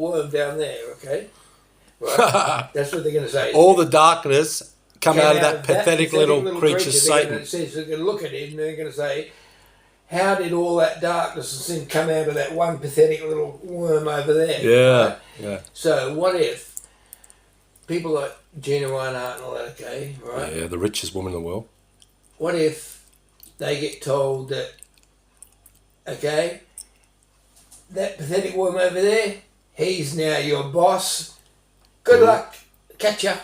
worm down there, okay? Right? That's what they're going to say. All the darkness come out of that pathetic little creature, Satan. They're going to look at him and they're going to say, how did all that darkness and sin come out of that one pathetic little worm over there? Yeah, right? yeah. So what if people like Gina Reinhardt and all that, okay, right? Yeah, the richest woman in the world. What if they get told that, okay, that pathetic worm over there, he's now your boss. Good luck. Catch ya.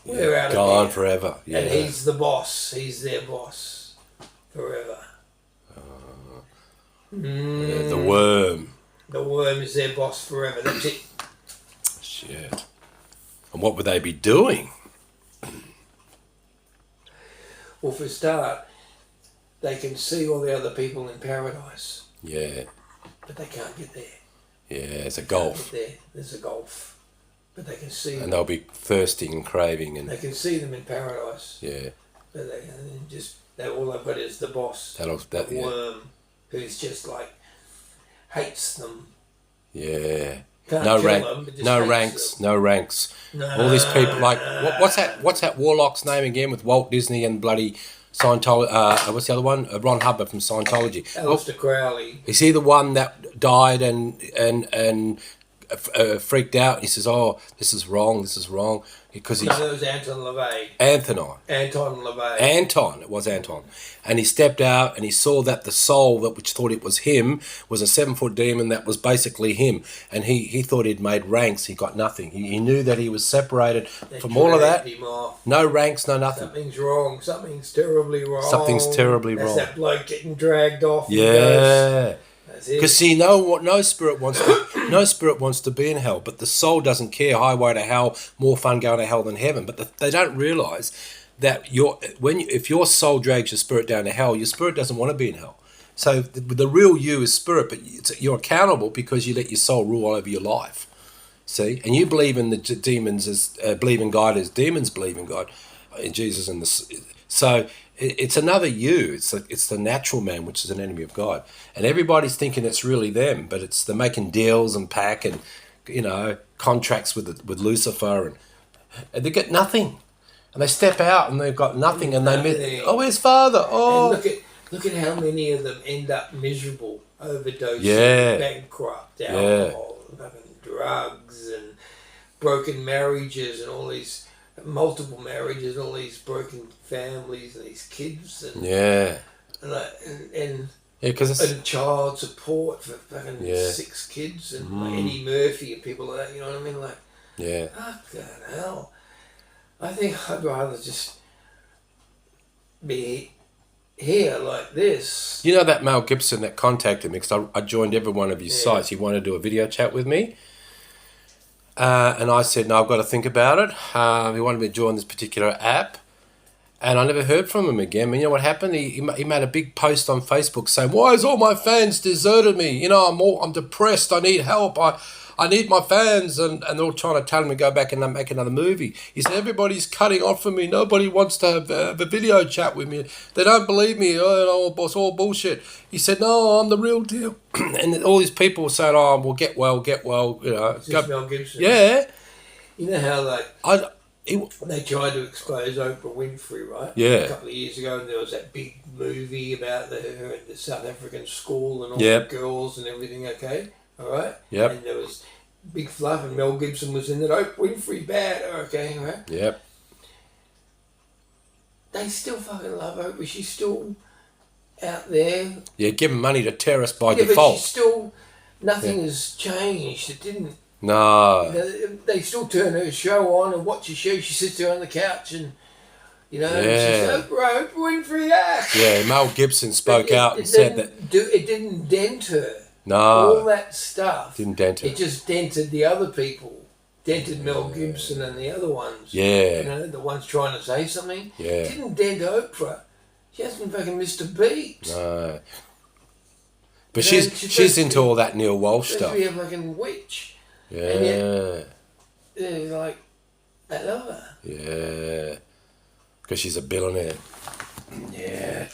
We're out of Gone there. forever. Yeah. And he's the boss. He's their boss. Forever. Yeah, the worm. The worm is their boss forever. That's it. Shit. And what would they be doing? Well, for a start, they can see all the other people in paradise. Yeah. But they can't get there. Yeah, it's a gulf. There's a gulf. But they can see them. And they'll be thirsting and craving. And they can see them in paradise. Yeah. But all they've got is the boss. The worm, who's just like, hates them. Yeah. Can't no kill rank, them, but just no hates ranks, them. no ranks. All these people, like, what's that warlock's name again with Walt Disney and bloody Scientology? What's the other one? Ron Hubbard from Scientology. Aleister Crowley. Is he the one that died and freaked out? He says, "Oh, this is wrong. This is wrong." Because that was Anton LaVey. Anton LaVey. Anton, it was Anton. And he stepped out and he saw that the soul which thought it was him was a 7-foot demon that was basically him. And he thought he'd made ranks. He got nothing. He knew that he was separated from all of that. No ranks, no nothing. Something's wrong. Something's terribly wrong. Something's terribly wrong. That's that bloke getting dragged off. Yeah. Because see, no spirit wants to be in hell, but the soul doesn't care. Highway to hell, more fun going to hell than heaven. But they don't realise that if your soul drags your spirit down to hell, your spirit doesn't want to be in hell. So the real you is spirit, but you're accountable because you let your soul rule all over your life. See, and you believe in the demons as believe in God as demons believe in God, in Jesus, and so. It's another you. It's the natural man, which is an enemy of God, and everybody's thinking it's really them, but they're making deals and pack and contracts with Lucifer, and they get nothing, and they step out and they've got nothing, and they meet. Oh, where's Father? Oh, and look at how many of them end up miserable, overdosing, bankrupt, alcohol, drugs, and broken marriages, and all these. Multiple marriages, all these broken families, and these kids, and and child support for fucking 6 kids, and like Eddie Murphy and people like that. You know what I mean? Like, fucking hell. I think I'd rather just be here like this. You know that Mel Gibson that contacted me because I joined every one of his sites. He wanted to do a video chat with me. And I said, no, I've got to think about it. He wanted me to join this particular app. And I never heard from him again. But you know what happened? He made a big post on Facebook saying, why has all my fans deserted me? I'm depressed. I need help. I need my fans. And they're all trying to tell him to go back and make another movie. He said, everybody's cutting off from me. Nobody wants to have a video chat with me. They don't believe me. It's all bullshit. He said, no, I'm the real deal. And all these people were saying, oh, well, get well. Is this Mel Gibson? Yeah. You know how they tried to expose Oprah Winfrey, right? Yeah. A couple of years ago, and there was that big movie about her at the South African school and all the girls and everything, okay? All right? Yep. And there was big fluff, and Mel Gibson was in it. Oprah Winfrey, bad, okay? All right? Yep. They still fucking love Oprah. She's still out there. Yeah, give them money to tear us by default. But she's still, nothing has changed. It didn't. No. They still turn her show on and watch her show. She sits there on the couch and, she's Oprah Winfrey. Yeah, Mel Gibson spoke out and said that. It didn't dent her. No. All that stuff. Didn't dent her. It just dented the other people. Dented Mel Gibson and the other ones. Yeah. The ones trying to say something. Yeah. It didn't dent Oprah. She hasn't fucking missed a beat. No. But she's into all that Neil Walsh stuff. She's a fucking witch. Yeah. And yet, they're like, they love her. Yeah. Because she's a billionaire. Yeah.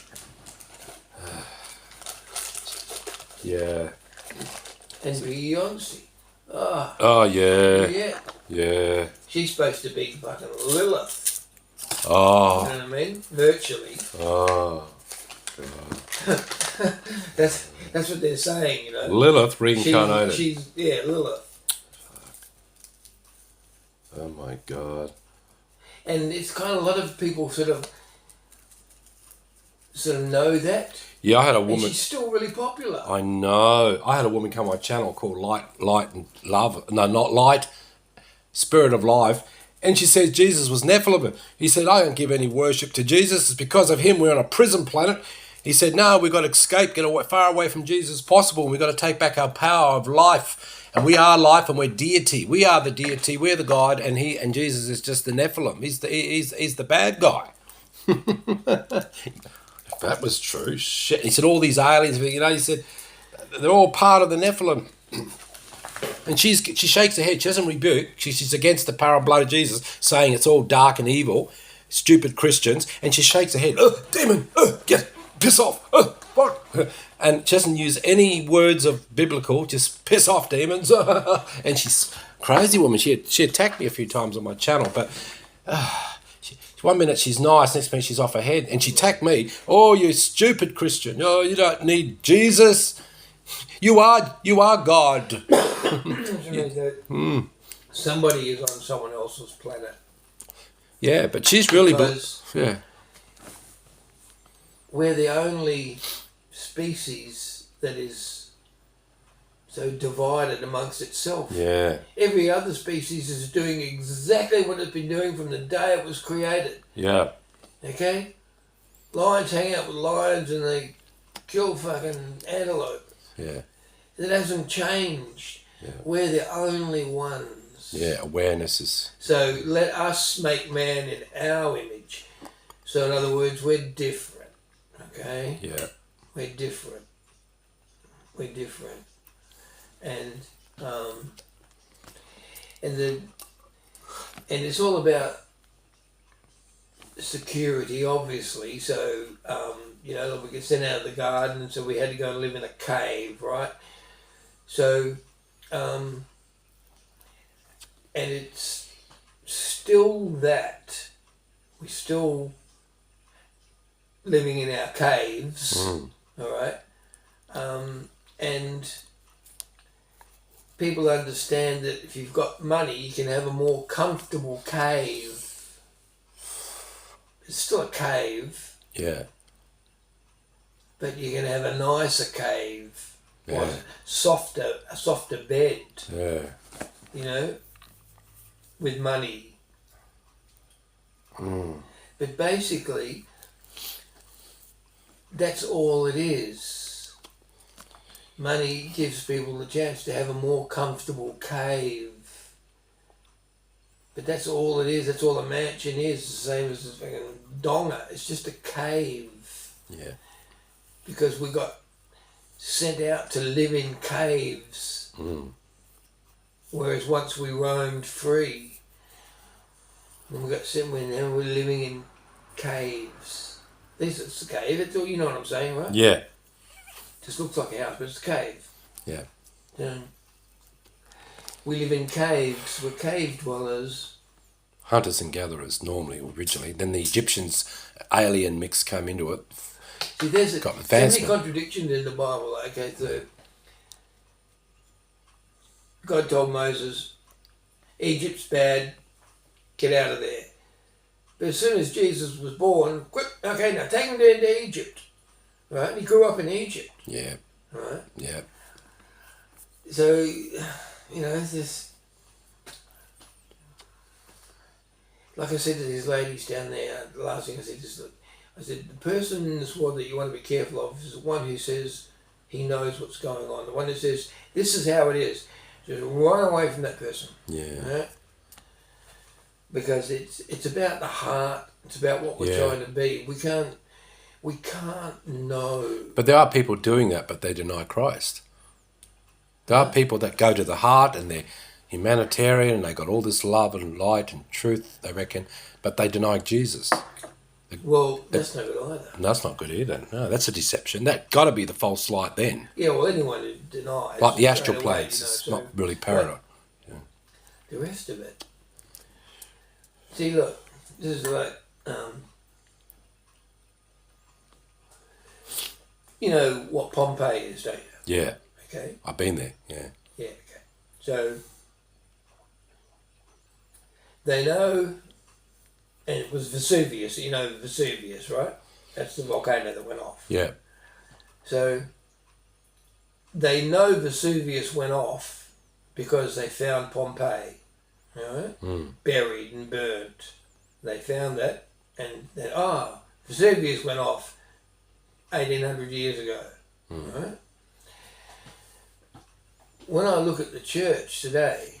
Yeah. And Beyonce. Oh, yeah. Yeah. Yeah. She's supposed to be fucking Lilith. Oh. You know what I mean? Virtually. Oh. That's what they're saying, you know. Lilith reincarnated. She's Lilith. Oh my God. And it's kind of a lot of people sort of know that. Yeah, I had a woman. And she's still really popular. I know. I had a woman come on my channel called Light and Love. No, not Light. Spirit of Life. And she says Jesus was Nephilim. He said, I don't give any worship to Jesus. It's because of him we're on a prison planet. He said, no, we've got to escape, get away, far away from Jesus as possible. We've got to take back our power of life. And we are life and we're deity. We are the deity. We're the God. And Jesus is just the Nephilim. He's the bad guy. If that was true, shit. He said all these aliens, he said they're all part of the Nephilim. And she shakes her head. She doesn't rebuke. She's against the power and blood of Jesus, saying it's all dark and evil, stupid Christians. And she shakes her head. Demon, piss off. What? And she doesn't use any words of biblical. Just piss off, demons. And she's a crazy woman. She attacked me a few times on my channel, but. One minute she's nice, next minute she's off her head, and she attacked me. Oh, you stupid Christian! Oh, you don't need Jesus. You are God. Somebody is on someone else's planet. Yeah, but she's really we're the only species that is so divided amongst itself. Yeah. Every other species is doing exactly what it's been doing from the day it was created. Yeah. Okay? Lions hang out with lions and they kill fucking antelope. Yeah. It hasn't changed. Yeah. We're the only ones. Yeah, awareness is... So let us make man in our image. So in other words, we're different. Okay? Yeah. We're different. We're different. And it's all about security, obviously. So we get sent out of the garden, so we had to go and live in a cave, right? So and it's still that we're still living in our caves, all right, and people understand that if you've got money, you can have a more comfortable cave. It's still a cave. Yeah. But you can have a nicer cave. Yeah. A softer bed. Yeah. With money. But basically, that's all it is. Money gives people the chance to have a more comfortable cave. But that's all it is. That's all a mansion is. The same as a fucking donga. It's just a cave. Yeah. Because we got sent out to live in caves. Whereas once we roamed free, and we got sent and now we're living in caves. This is a cave. It's all, you know what I'm saying, right? Yeah. Just looks like a house, but it's a cave. Yeah. We live in caves. We're cave dwellers. Hunters and gatherers normally, originally. Then the Egyptians, alien mix came into it. See, there's so many contradictions in the Bible. Okay, so God told Moses, Egypt's bad, get out of there. But as soon as Jesus was born, quick, okay, now take him down to Egypt. Right? And he grew up in Egypt. Yeah. Right? Yeah. So, it's this... Like I said to these ladies down there, the last thing I said is, the person in this world that you want to be careful of is the one who says he knows what's going on. The one that says, this is how it is. Just run away from that person. Yeah. Right? Because it's about the heart. It's about what we're trying to be. We can't know. But there are people doing that, but they deny Christ. There are people that go to the heart and they're humanitarian and they got all this love and light and truth, they reckon, but they deny Jesus. Well, that's no good either. No, that's not good either. No, that's a deception. That got to be the false light then. Yeah, well, anyone who denies... Like the astral straight away, planes, it's so, not really paranoid. Yeah. The rest of it... See, look, this is like... you know what Pompeii is, don't you? Yeah. Okay. I've been there, yeah. Yeah, okay. So... They know... And it was Vesuvius, you know Vesuvius, right? That's the volcano that went off. Yeah. So they know Vesuvius went off because they found Pompeii, right? Buried and burnt. They found that and then, Vesuvius went off 1800 years ago, right? When I look at the church today,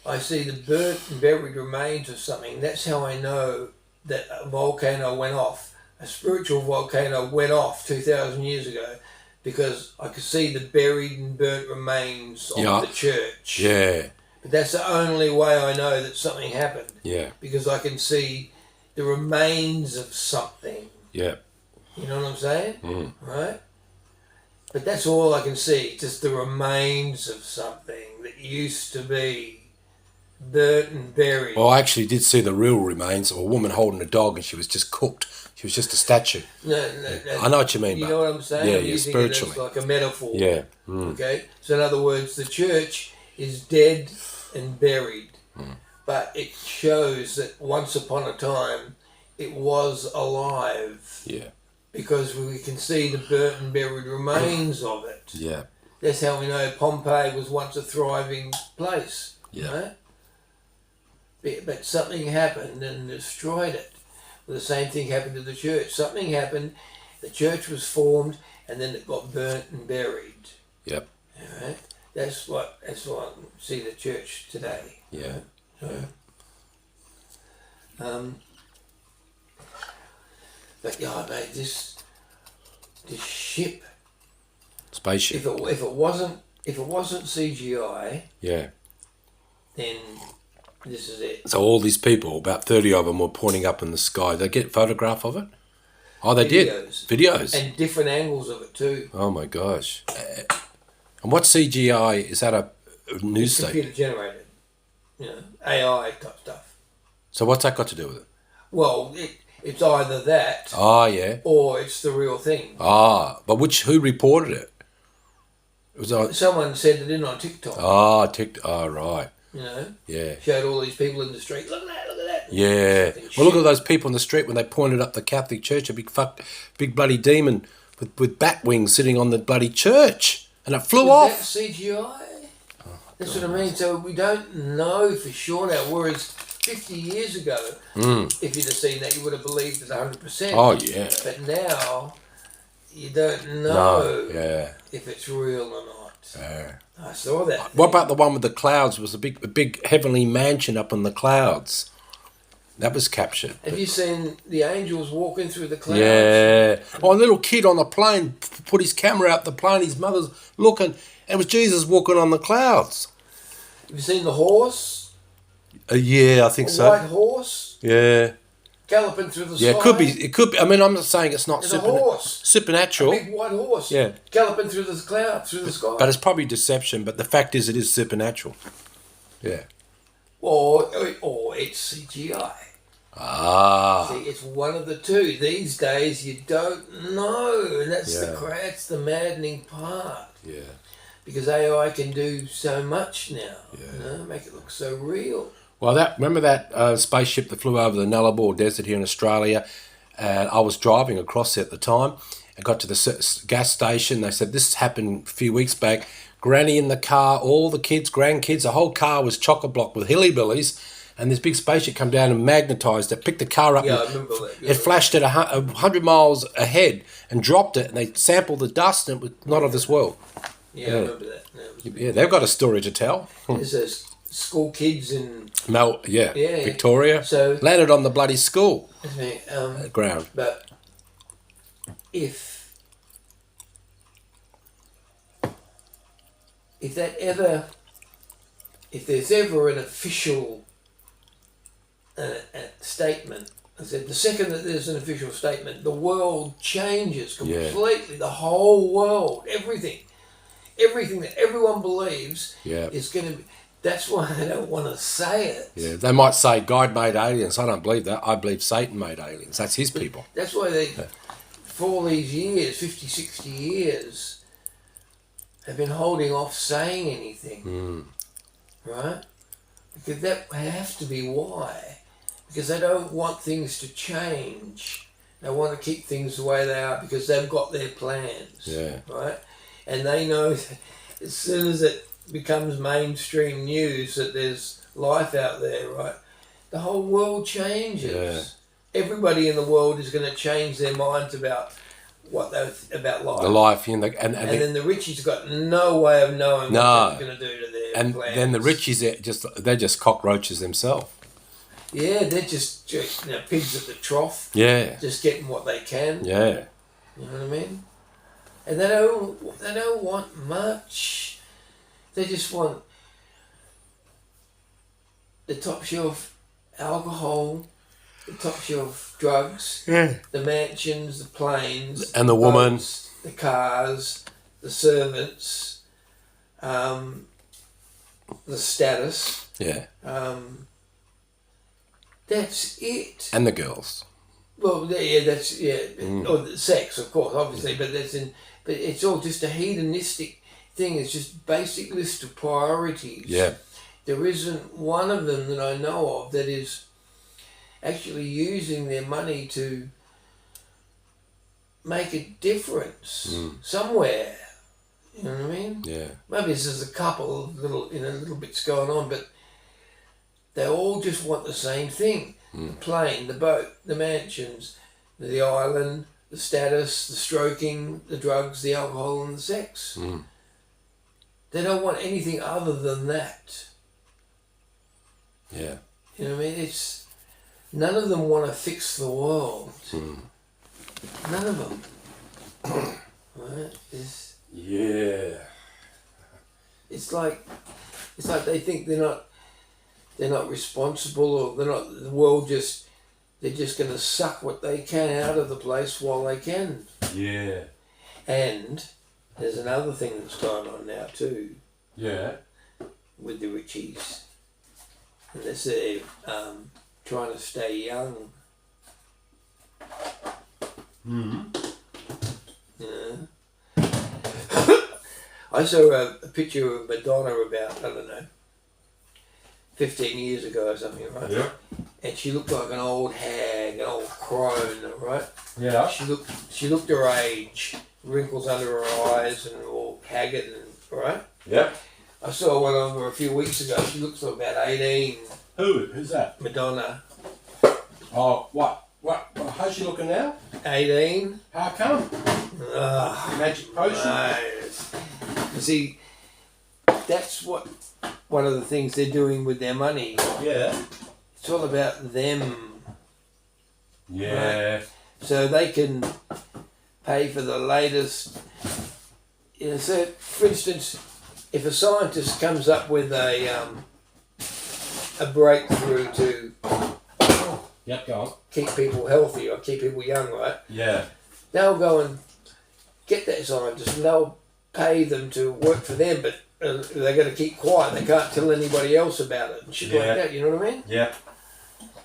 I see the burnt and buried remains of something. That's how I know that a volcano went off. A spiritual volcano went off 2,000 years ago because I could see the buried and burnt remains of the church. Yeah. But that's the only way I know that something happened. Yeah. Because I can see the remains of something. Yeah. You know what I'm saying? Right? But that's all I can see. Just the remains of something that used to be burnt and buried. Well, I actually did see the real remains of a woman holding a dog and she was just cooked. She was just a statue. No, I know what you mean. You know what I'm saying? Yeah, I'm using spiritually. it as like a metaphor. Yeah. Okay? So in other words, the church is dead and buried. But it shows that once upon a time it was alive. Yeah. Because we can see the burnt and buried remains of it. Yeah. That's how we know Pompeii was once a thriving place. Yeah. Right? But something happened and destroyed it. Well, the same thing happened to the church. Something happened, the church was formed, and then it got burnt and buried. Yep. All right? That's what I see the church today. Yeah. Right? So, but yeah, mate, this ship, Spaceship. if it wasn't CGI, Yeah. then this is it. So all these people, about 30 of them, were pointing up in the sky. Did they get a photograph of it? Oh, they did. Videos. And different angles of it too. Oh my gosh. And what CGI is that? A news station? Computer generated. You know, AI type stuff. So what's that got to do with it? Well, it's either that Yeah. or it's the real thing. But who reported it? It was on. Someone sent it in on TikTok. Right. You know? Yeah. Showed all these people in the street. Look at that, look at that. Yeah. Well, look at those people in the street when they pointed up the Catholic Church, a big bloody demon with bat wings sitting on the bloody church, and it flew off. That CGI? That's what I mean. So we don't know for sure now. Whereas 50 years ago, if you'd have seen that, you would have believed it 100%. Oh yeah. But now, you don't know Yeah. if it's real or not. Yeah. I saw that. What about the one with the clouds? It was a big heavenly mansion up in the clouds. That was captured. Have you seen the angels walking through the clouds? Yeah. Oh, a little kid on the plane put his camera out the plane. His mother's looking, and it was Jesus walking on the clouds. Have you seen the horse? Yeah, I think A white horse? Yeah. Galloping through the sky? Yeah, it could be. I mean, I'm not saying it's not It's a horse. supernatural. A big white horse. Yeah. Galloping through the cloud, through the sky. But it's probably deception, but the fact is it is supernatural. Yeah. Or it's CGI. See, it's one of the two. These days you don't know. And that's the maddening part. Yeah. Because AI can do so much now. You know, make it look so real. Well, remember that spaceship that flew over the Nullarbor Desert here in Australia? And I was driving across there at the time. I got to the gas station. They said this happened a few weeks back. Granny in the car, all the kids, grandkids, the whole car was chock-a-block with hillbillies. And this big spaceship come down and magnetised it, picked the car up. Yeah, I remember that. It flashed it 100 miles ahead and dropped it. And they sampled the dust and it was not of this world. Yeah, I remember that. Yeah, they've got a story to tell. There's those school kids in... Victoria. So, landed on the bloody school ground. But if there's ever an official statement I said, the second that there's an official statement, the world changes completely. The whole world, everything that everyone believes is going to be. That's why they don't want to say it. Yeah, they might say God made aliens. I don't believe that. I believe Satan made aliens. That's his people. That's why they, for all these years, 50, 60 years, have been holding off saying anything. Right? Because that has to be why. Because they don't want things to change. They want to keep things the way they are because they've got their plans. Yeah. Right? And they know that as soon as it becomes mainstream news that there's life out there, right, the whole world changes. Yeah. Everybody in the world is going to change their minds about about life. The life, and then the richies got no way of knowing what they're going to do to their plans. Then the richies they're just cockroaches themselves. Yeah, they're just pigs at the trough. Yeah. Just getting what they can. Yeah. You know what I mean? And they don't want much. They just want the top shelf alcohol, the top shelf drugs, the mansions, the planes, and the woman, boats, the cars, the servants, the status. Yeah. That's it. And the girls. Well, yeah, that's or the sex, of course, obviously, but but it's all just a hedonistic thing. It's just basic list of priorities. Yeah. There isn't one of them that I know of that is actually using their money to make a difference somewhere. You know what I mean? Yeah. Maybe there's a couple of little bits going on, but they all just want the same thing. The plane, the boat, the mansions, the island, the status, the stroking, the drugs, the alcohol and the sex. They don't want anything other than that. Yeah. You know what I mean? None of them want to fix the world. None of them. Right? It's like they think they're not responsible, or the world they're just going to suck what they can out of the place while they can. Yeah. And there's another thing that's going on now too. Yeah. With the richies. And they're trying to stay young. Yeah. I saw a picture of Madonna about, I don't know, 15 years ago or something, right? Yeah. And she looked like an old hag, an old crone, right? Yeah. She looked her age, wrinkles under her eyes and all haggard, right? Yeah. I saw one of her a few weeks ago. She looks like about 18. Who's that? Madonna. Oh, what? How's she looking now? 18. How come? Magic potion. Nice. See, that's one of the things they're doing with their money. Yeah. It's all about them. Yeah. Right? So they can pay for the latest. So, for instance, if a scientist comes up with a breakthrough to go on. keep people healthy or keep people young, right? Yeah. They'll go and get that scientist and they'll pay them to work for them, but they're going to keep quiet. They can't tell anybody else about it and shit like that. You know what I mean? Yeah.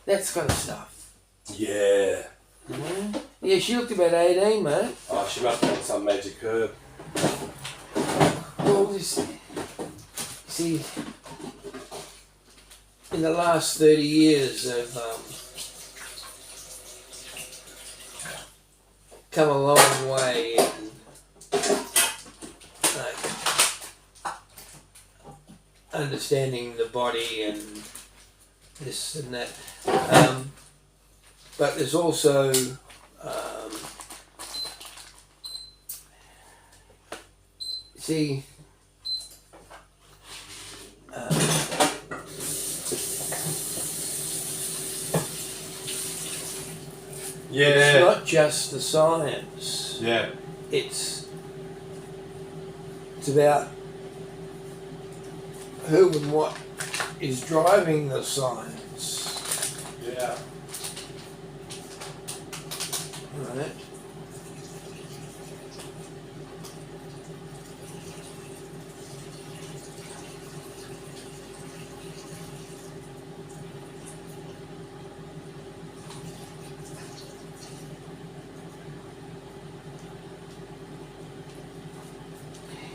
That's kind of stuff. Yeah. Mm-hmm. Yeah, she looked about 18, mate. Oh, she must have some magic herb. Well, see, in the last 30 years, they've come a long way in understanding the body and this and that. But there's also see, it's not just the science. Yeah. It's about who and what is driving the science. Yeah. Right.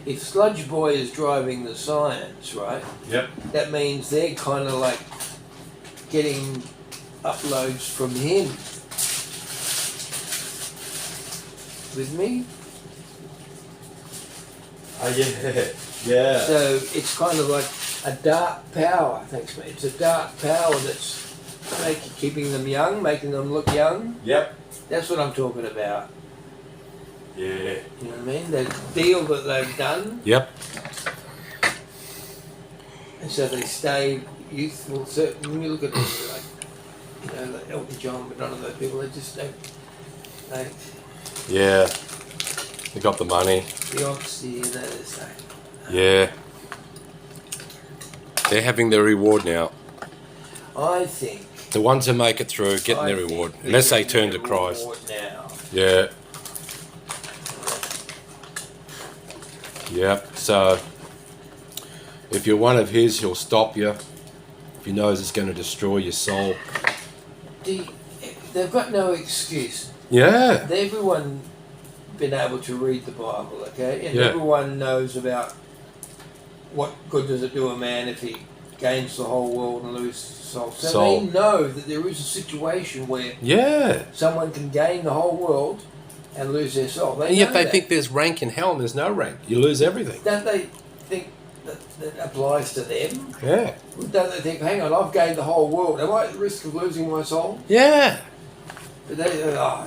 If Sludge Boy is driving the science, right? Yep. That means they're kind of like getting uploads from him. With me? Oh, yeah. Yeah. So it's kind of like a dark power, thanks mate. It's a dark power that's keeping them young, making them look young. Yep. That's what I'm talking about. Yeah. You know what I mean? The deal that they've done. Yep. And so they stay youthful. So when you look at this, like, you know, like Elton John, but none of those people, they Yeah. They got the money. Beyonce, and those, Yeah. They're having their reward now. I think. The ones who make it through getting their reward, unless they turn to Christ. Now. Yeah. Yep. So, if you're one of his, he'll stop you. If he knows it's going to destroy your soul. They've got no excuse. Yeah. Everyone been able to read the Bible, okay? And Yeah. everyone knows about what good does it do a man if he gains the whole world and loses his soul. So they know that there is a situation where someone can gain the whole world and lose their soul. And yet they think there's rank in hell and there's no rank. You lose everything. Don't they think that applies to them? Yeah. Don't they think, hang on, I've gained the whole world. Am I at risk of losing my soul? Yeah. But they, no.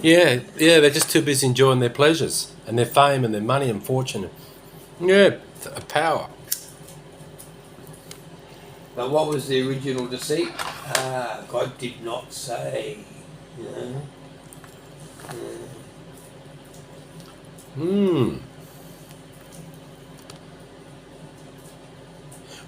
Yeah, they're just too busy enjoying their pleasures and their fame and their money and fortune. Yeah, a power. But what was the original deceit? God did not say. You know?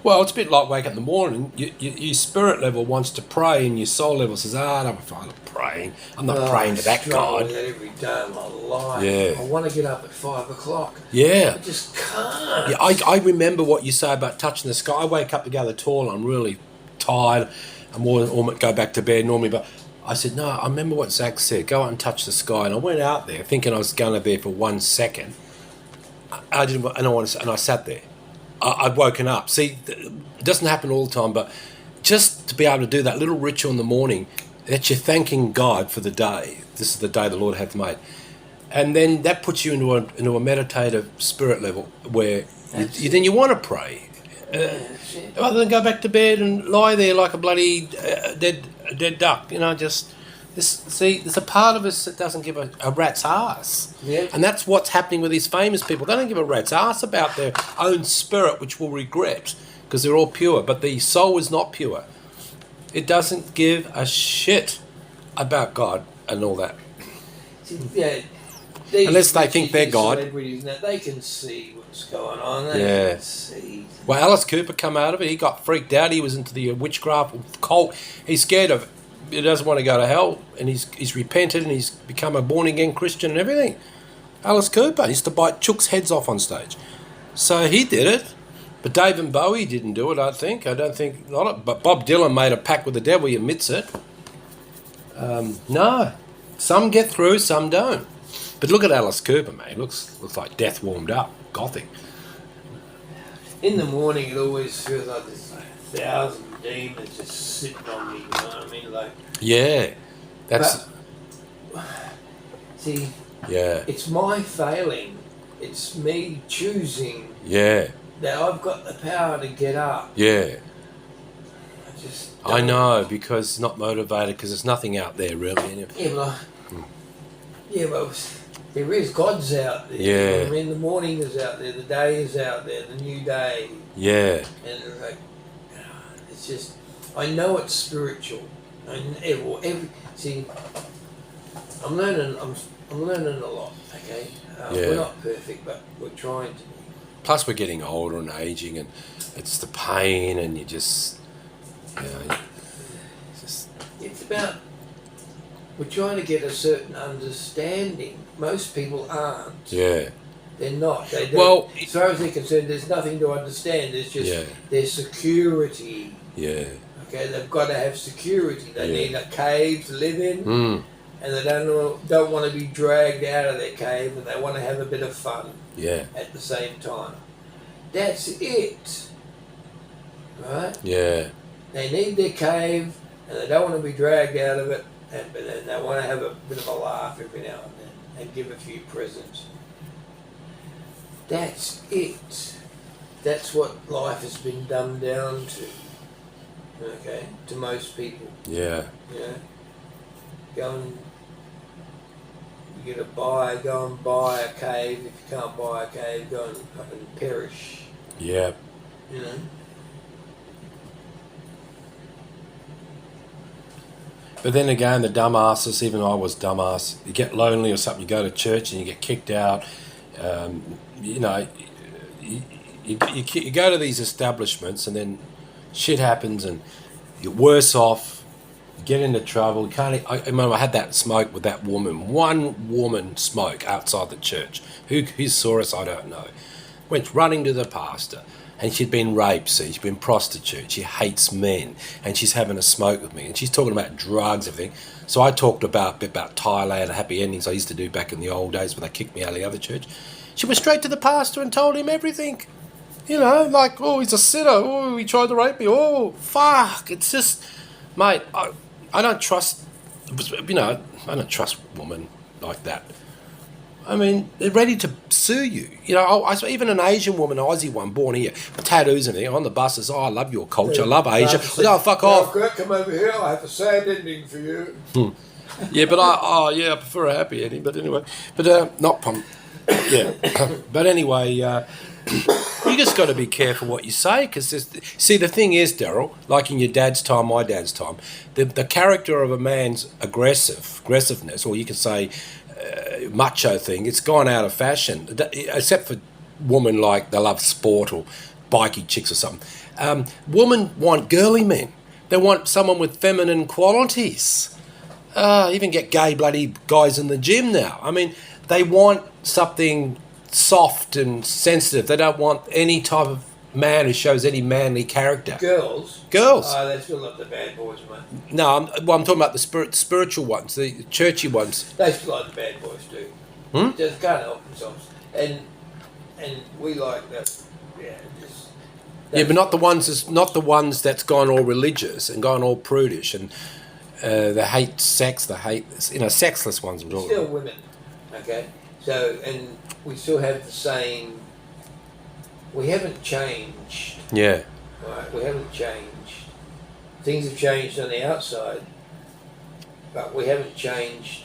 Well, it's a bit like wake up in the morning. Your spirit level wants to pray, and your soul level says, "I don't feel like praying. I'm not praying to that God." That every day of my life. Yeah. I want to get up at 5 o'clock. Yeah. I just can't. Yeah, I remember what you say about touching the sky. I wake up to go to the toilet. I'm really tired. I'm almost go back to bed normally, but I said, no, I remember what Zach said. Go out and touch the sky. And I went out there thinking I was going to be there for 1 second. I didn't, and I sat there. I'd woken up. See, it doesn't happen all the time, but just to be able to do that little ritual in the morning, that you're thanking God for the day. This is the day the Lord hath made. And then that puts you into a meditative spirit level where then you want to pray. Rather than go back to bed and lie there like a bloody dead duck, you know, just... there's a part of us that doesn't give a rat's ass. Yeah. And that's what's happening with these famous people. They don't give a rat's ass about their own spirit, which will regret, because they're all pure. But the soul is not pure. It doesn't give a shit about God and all that. Yeah. Unless they think they're God. They can see what's going on. They can see. Well, Alice Cooper come out of it. He got freaked out. He was into the witchcraft cult. He's scared of it. He doesn't want to go to hell, and he's repented and he's become a born-again Christian and everything. Alice Cooper used to bite chooks' heads off on stage. So he did it. But David Bowie didn't do it, I don't think. But Bob Dylan made a pact with the devil, he admits it. No. Some get through, some don't. But look at Alice Cooper, mate. Looks like death warmed up. Gothic. In the morning, it always feels like there's like 1,000 demons just sitting on me, you know what I mean? Like, yeah. That's... see, yeah. It's my failing. It's me choosing that I've got the power to get up. Yeah. I know, because it's not motivated, because there's nothing out there, really. But there is God's out there. Yeah. You know what I mean, the morning is out there, the day is out there, the new day. Yeah. And it's like, it's just, I know it's spiritual. See, I'm learning a lot, okay? We're not perfect, but we're trying to be. Plus we're getting older and aging, and it's the pain, and you just, It's about we're trying to get a certain understanding. Most people aren't. Yeah. They're not. They don't. Well, as far as they're concerned, there's nothing to understand. There's just their security. Yeah. Okay, they've got to have security. They need a cave to live in, and they don't want to be dragged out of their cave, and they want to have a bit of fun. Yeah. At the same time, that's it. Right? Yeah. They need their cave, and they don't want to be dragged out of it, but then they want to have a bit of a laugh every now and then, and give a few presents. That's it. That's what life has been dumbed down to. Okay, to most people. Yeah. You know, go and go and buy a cave. If you can't buy a cave, go and up and perish. Yeah. You know. But then again, the dumbasses, even I was dumbass, you get lonely or something, you go to church and you get kicked out. You know, you go to these establishments and then shit happens and you're worse off, you get into trouble. I remember I had that smoke with that woman, one woman smoke outside the church. Who saw us, I don't know. Went running to the pastor. And she'd been raped, she'd been prostitute, she hates men, and she's having a smoke with me, and she's talking about drugs, everything. So I talked about Thailand, happy endings I used to do back in the old days when they kicked me out of the other church. She went straight to the pastor and told him everything. You know, like, oh, he's a sinner, oh, he tried to rape me, oh, fuck. It's just, mate, I don't trust, you know, I don't trust women like that. I mean, they're ready to sue you. You know, even an Asian woman, an Aussie one, born here, tattoos and everything, on the buses, oh, I love your culture, I love Asia. Oh, fuck off. Come over here, I have a sad ending for you. Yeah, but I prefer a happy ending, but anyway. But, not pump. Yeah. But anyway, you just got to be careful what you say, because, see, the thing is, Daryl, like in your dad's time, my dad's time, the character of a man's aggressiveness, or you could say, macho thing, it's gone out of fashion, except for women like they love sport or bikey chicks or something. Women want girly men. They want someone with feminine qualities. Even get gay bloody guys in the gym now. I mean, they want something soft and sensitive. They don't want any type of man who shows any manly character. Girls? Oh, they still love the bad boys, mate. No, I'm talking about the spiritual ones, the churchy ones. They still like the bad boys too. Just can't help themselves. And we like that. Yeah, but not the ones that's gone all religious and gone all prudish and they hate sex. They hate sexless ones. Still women, okay. So and we still have the same. We haven't changed. Yeah. Right, we haven't changed. Things have changed on the outside, but we haven't changed.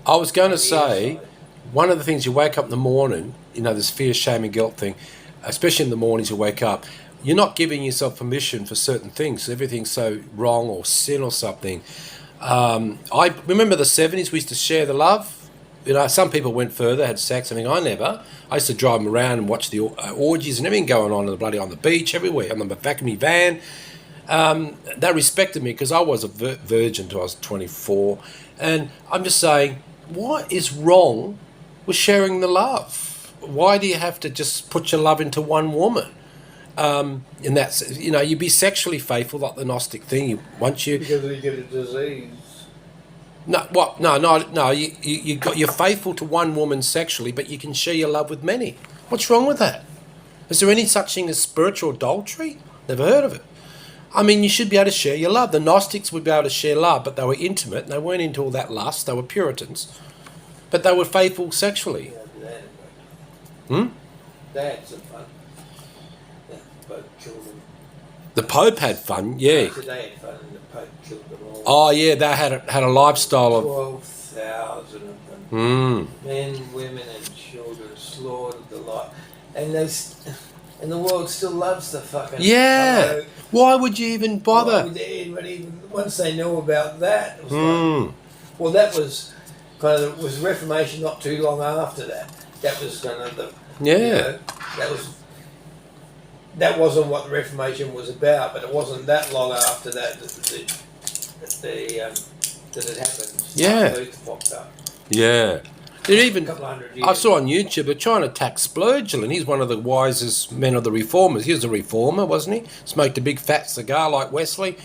I was going to say, inside. One of the things you wake up in the morning, this fear, shame and guilt thing, especially in the mornings you wake up, you're not giving yourself permission for certain things. Everything's so wrong or sin or something. I remember the 70s, we used to share the love. Some people went further, had sex. I never. I used to drive them around and watch the orgies and everything going on on the beach, everywhere, on the back of my van. They respected me because I was a virgin until I was 24. And I'm just saying, what is wrong with sharing the love? Why do you have to just put your love into one woman? And that's, you be sexually faithful, like the Gnostic thing. Because you get a disease. No, what? No. You're faithful to one woman sexually, but you can share your love with many. What's wrong with that? Is there any such thing as spiritual adultery? Never heard of it. You should be able to share your love. The Gnostics would be able to share love, but they were intimate and they weren't into all that lust. They were Puritans, but they were faithful sexually. They had some fun. The Pope killed them. The Pope had fun, yeah. So they had fun, and the Pope killed them all. Oh yeah, they had a lifestyle of 12,000 of them. Men, women, and children slaughtered the lot, and the world still loves the fucking. Yeah. Pope. Why would you even bother? Even once they knew about that, it was like, well, that was was Reformation not too long after that. That was kind of the that wasn't what the Reformation was about, but it wasn't that long after that the that it happened. Yeah. Booth popped up. Yeah. It even, A couple of 100 years. I saw on YouTube, they're trying to attack Spurgeon, and he's one of the wisest men of the reformers. He was a reformer, wasn't he? Smoked a big fat cigar like Wesley.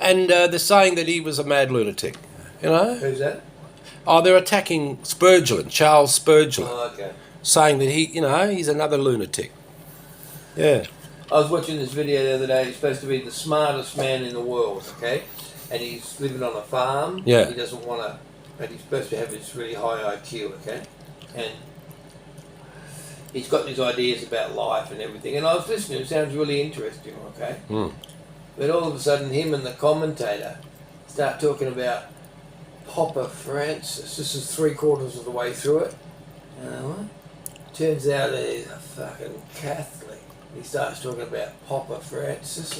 And they're saying that he was a mad lunatic, you know? Who's that? Oh, they're attacking Spurgeon, Charles Spurgeon. Oh, okay. Saying that he, you know, he's another lunatic. Yeah. I was watching this video the other day. He's supposed to be the smartest man in the world, okay? And he's living on a farm. Yeah. He doesn't want to, but he's supposed to have this really high IQ, okay? And he's got these ideas about life and everything. And I was listening. It sounds really interesting, okay? Mm. But all of a sudden, him and the commentator start talking about Papa Francis. This is 3/4 of the way through it. What? Turns out that he's a fucking Catholic. He starts talking about Papa Francis.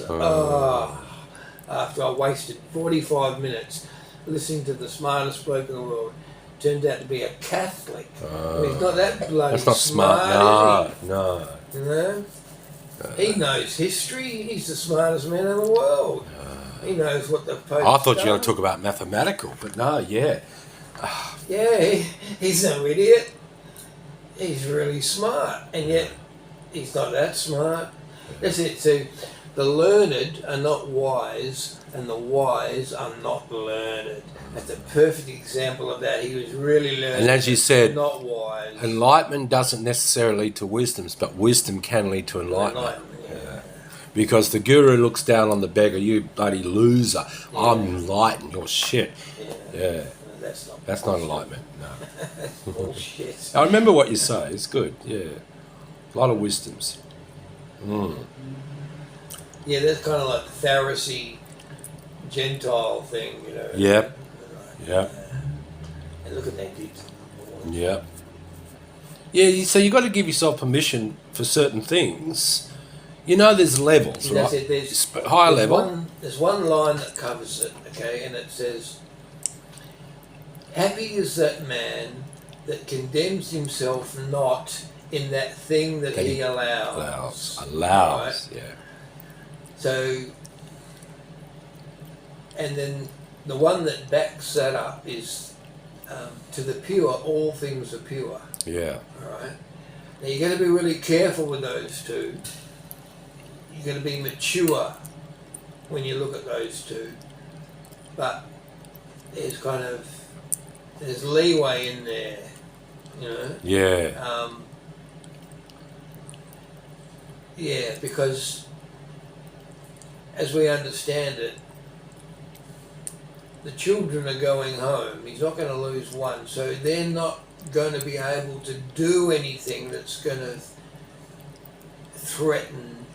After I wasted 45 minutes listening to the smartest bloke in the world, turned out to be a Catholic. He's not that bloody That's not smart. is he? No. You know? He knows history. He's the smartest man in the world. He knows what the Pope's I thought you were done. going to talk about mathematical, but no, yeah. Yeah, he's no idiot. He's really smart, and yet he's not that smart. That's it too. The learned are not wise, and the wise are not learned. That's a perfect example of that. He was really learned, And as you said, not wise. enlightenment doesn't necessarily lead to wisdom, but wisdom can lead to enlightenment. Yeah. Because the guru looks down on the beggar, you bloody loser. Yeah. I'm enlightened, you're shit. Yeah. That's not enlightenment, no. That's bullshit. I remember what you say, it's good, yeah. A lot of wisdoms. Yeah, that's kind of like the Pharisee Gentile thing, you know. Yep. Yep. And look at that dude. Yep. Yeah, so you got to give yourself permission for certain things. You know, there's levels, That's right? it. There's Higher level. There's one line that covers it, okay, and it says, "Happy is that man that condemns himself not in that thing that he allows." Allows, Right? yeah. So, and then the one that backs that up is, to the pure, all things are pure. Yeah. All right. Now you got to be really careful with those two. You got to be mature when you look at those two. But there's leeway in there, you know. Yeah. Yeah, because as we understand it, the children are going home. He's not going to lose one, so they're not going to be able to do anything that's going to threaten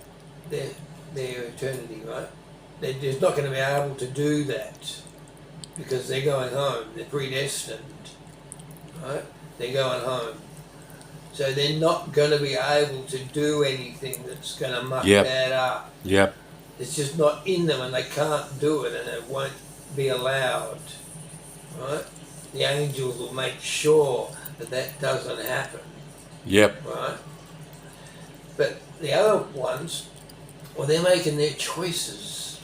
their eternity, right? They're just not going to be able to do that because they're going home. They're predestined, right? They're going home. So they're not going to be able to do anything that's going to muck that up. Yep. It's just not in them, and they can't do it, and it won't be allowed, right? The angels will make sure that doesn't happen. Yep. Right? But the other ones, well, they're making their choices.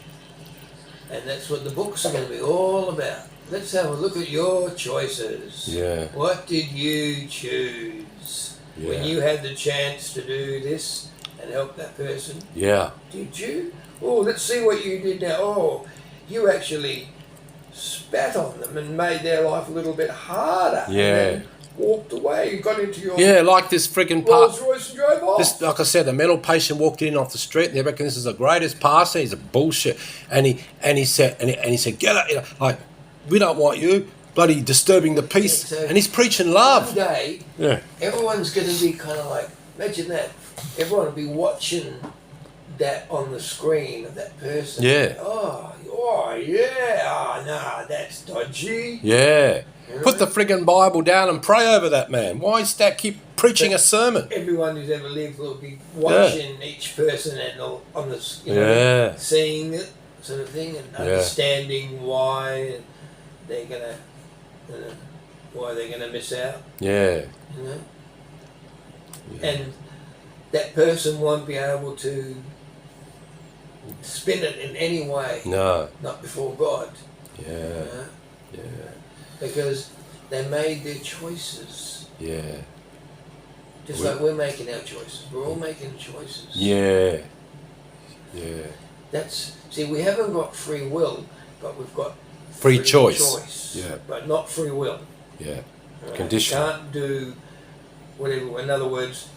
And that's what the books are going to be all about. Let's have a look at your choices. Yeah. What did you choose? Yeah. When you had the chance to do this and help that person? Yeah. Did you? Oh, let's see what you did now. Oh, you actually spat on them and made their life a little bit harder. Yeah. And then walked away and got into your Yeah, like this friggin' Rolls Royce and drove off. This, like I said, the mental patient walked in off the street, and they reckon this is the greatest pastor. He's a bullshit, and he said, get out, like, we don't want you, bloody disturbing the peace, Yeah, so and he's preaching love. One day, everyone's going to be kind of like, imagine that. Everyone will be watching that on the screen of that person. Yeah. Oh yeah. Oh, no, that's dodgy. Yeah. You know? Put the friggin' Bible down and pray over that man. Why is that keep preaching a sermon? Everyone who's ever lived will be watching each person and on the, seeing it sort of thing and understanding why they're gonna, why they're gonna miss out. Yeah. You know, and that person won't be able to spin it in any way. No. Not before God. Yeah. You know? Because they made their choices. Yeah. Just like we're making our choices. We're all making choices. Yeah. Yeah. See, we haven't got free will, but we've got free choice. Yeah. But not free will. Yeah. Right? Condition. You can't do whatever. In other words,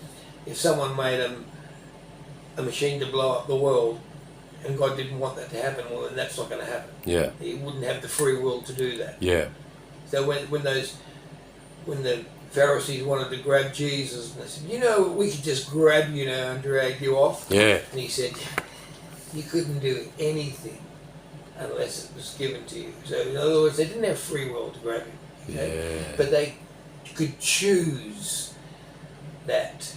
if someone made a machine to blow up the world, and God didn't want that to happen, well, then that's not going to happen. Yeah. He wouldn't have the free will to do that. Yeah. So when the Pharisees wanted to grab Jesus, and they said, we could just grab you now and drag you off. Yeah. And he said, you couldn't do anything unless it was given to you. So in other words, they didn't have free will to grab him. Okay? Yeah. But they could choose that.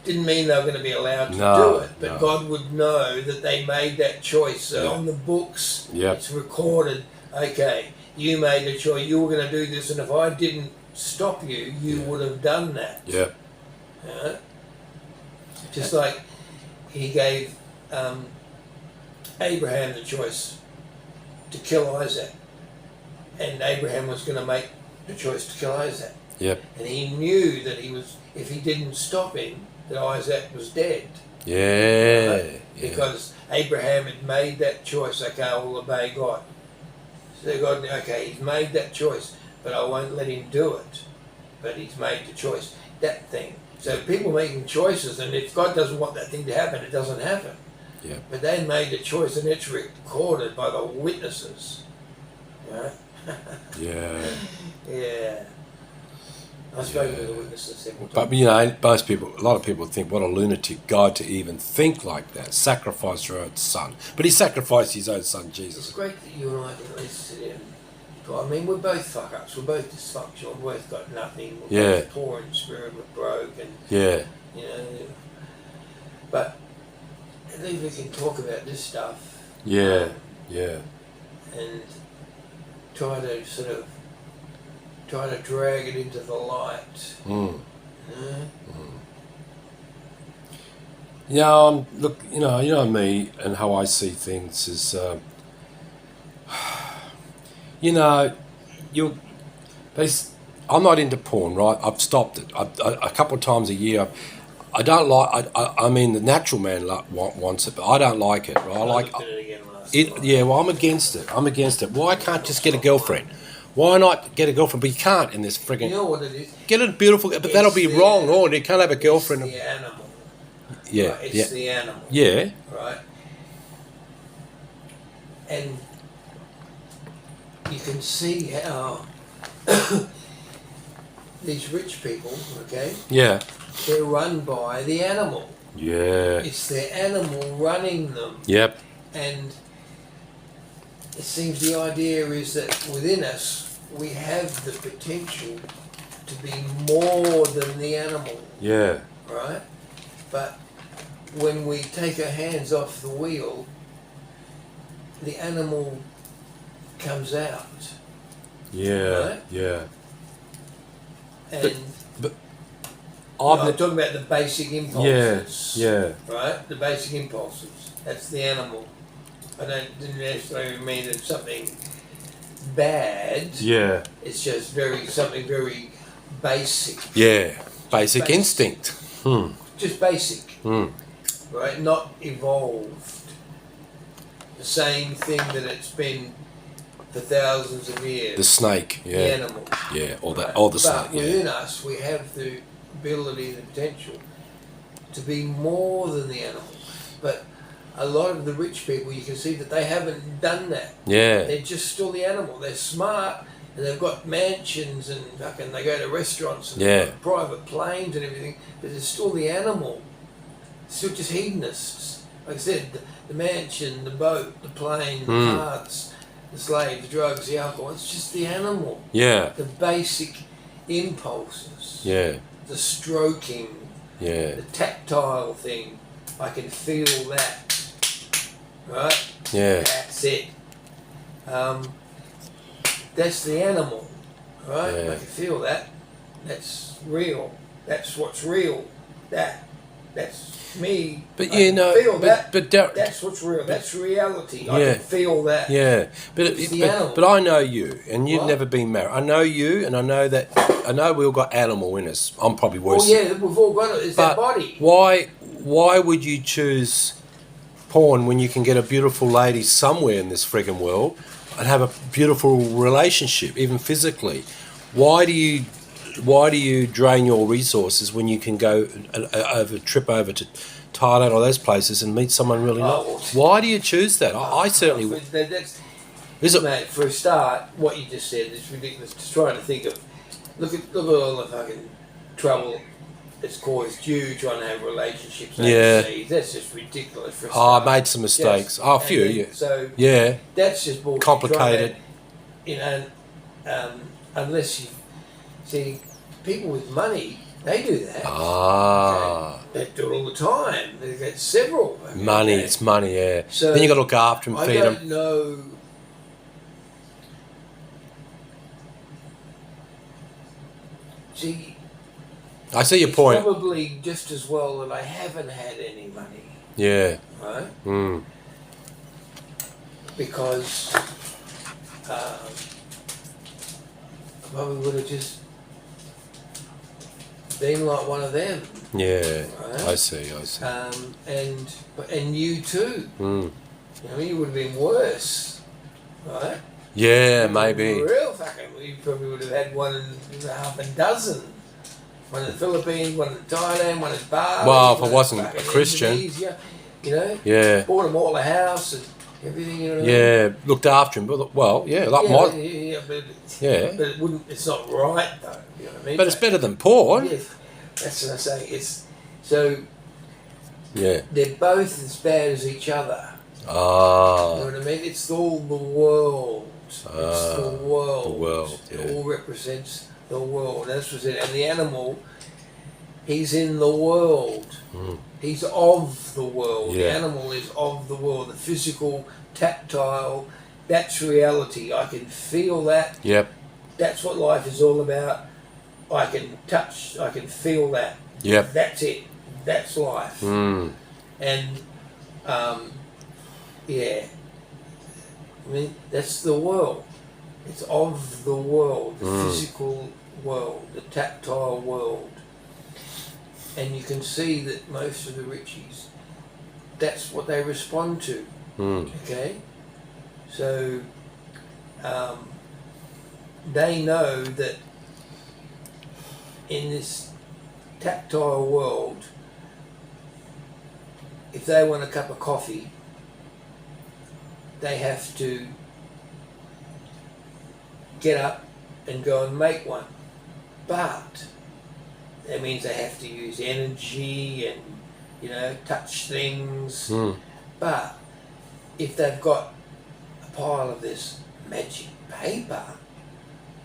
Didn't mean they were going to be allowed to do it, but God would know that they made that choice. So on the books, it's recorded, okay, you made a choice, you were going to do this, and if I didn't stop you, you would have done that. Yeah. Just like he gave Abraham the choice to kill Isaac, and Abraham was going to make the choice to kill Isaac. Yep. And he knew that if he didn't stop him, that Isaac was dead. Yeah. Right? Because Abraham had made that choice. Okay, I will obey God. So God, okay, he's made that choice, but I won't let him do it. But he's made the choice. That thing. So people making choices, and if God doesn't want that thing to happen, it doesn't happen. Yeah. But they made a choice, and it's recorded by the witnesses. Right? Yeah. Yeah. I've spoken to the witnesses several times. But a lot of people think, what a lunatic God to even think like that. Sacrifice your own son. But he sacrificed his own son, Jesus. It's great that you and I can at least sit in. I mean, we're both fuck-ups. We're both dysfunctional. We've both got nothing. We're both poor in spirit. We're broke. And, but at least we can talk about this stuff. Yeah. And try to drag it into the light. Look, you know me and how I see things is, I'm not into porn, right? I've stopped it. A couple of times a year. I don't like. I mean, the natural man wants it, but I don't like it. Right? I like it. Yeah, well, I'm against it. Why can't just get a girlfriend? Why not get a girlfriend? But you can't in this friggin'... You know what it is? Get a beautiful... But that'll be wrong. Oh, you can't have a girlfriend. It's the animal. Yeah. Right? It's the animal. Yeah. Right? And you can see how these rich people, okay? Yeah. They're run by the animal. Yeah. It's the animal running them. Yep. And it seems the idea is that within us we have the potential to be more than the animal. Yeah. Right? But when we take our hands off the wheel, the animal comes out. Yeah. Right? Yeah. And but I'm talking about the basic impulses. Yeah. Right? The basic impulses. That's the animal. I didn't necessarily mean it's something bad. Yeah. It's just something very basic. Yeah. Basic instinct. Just basic. Right? Not evolved. The same thing that it's been for thousands of years. The snake. Yeah. The animal. Yeah. Or the But snake. within us, we have the ability, the potential to be more than the animal. But a lot of the rich people, you can see that they haven't done that. Yeah. They're just still the animal. They're smart and they've got mansions and fucking they go to restaurants and private planes and everything, but they're still the animal. Still just hedonists. Like I said, the mansion, the boat, the plane, the carts, the slaves, the drugs, the alcohol. It's just the animal. Yeah. The basic impulses. Yeah. The stroking. Yeah. The tactile thing. I can feel that. Right? Yeah. That's it. That's the animal. Right? Yeah. I can feel that. That's real. That's what's real. That. That's me. But I feel that. but that's what's real. That's reality. I can feel that. Yeah, but I know you, and you've never been married. I know you, and I know we all got animal in us. I'm probably worse. Well, yeah, we've all got it. It's that body. Why would you choose porn when you can get a beautiful lady somewhere in this friggin' world and have a beautiful relationship, even physically? Why do you drain your resources when you can go trip over to Thailand or those places and meet someone really nice? Why do you choose that? I certainly would. Mate, for a start, what you just said is ridiculous. Just trying to think of, look at all the fucking trouble it's caused you trying to have relationships overseas. That's just ridiculous for a start. I made some mistakes. A few, yeah. So that's just bullshit. Complicated. Unless you see people with money, they do that. Okay. They do it all the time. They get several. Money, it's money, yeah. So then you got to look after them, feed them. I don't know. See, I see your point. Probably just as well that I haven't had any money. Yeah. Right? Mm. Because I probably would have just been like one of them. Yeah. Right? I see. And you too. Mm. You would have been worse. Right? Yeah, maybe. Real fucking. You probably would have had one in half a dozen. One in the Philippines, one in Thailand, one in Bali. Well, if I wasn't a Christian. Indonesia, Yeah. Bought them all a house and everything, Looked after him, but but Yeah. But it wouldn't. It's not right though. You know what I mean? But it's better than porn. Yes, that's what I say. It's so. Yeah. They're both as bad as each other. Ah. You know what I mean? It's all the world. It's the world. The world. Yeah. It all represents the world. That's what it. And the animal, he's in the world. Mm. He's of the world. Yeah. The animal is of the world. The physical, tactile, that's reality. I can feel that. Yep. That's what life is all about. I can touch, I can feel that. Yep. That's it. That's life. Mm. And, I mean, that's the world. It's of the world, the physical world, the tactile world. And you can see that most of the richies, that's what they respond to. Mm. Okay? So, they know that in this tactile world, if they want a cup of coffee, they have to get up and go and make one. But that means they have to use energy and, touch things. Mm. But if they've got a pile of this magic paper,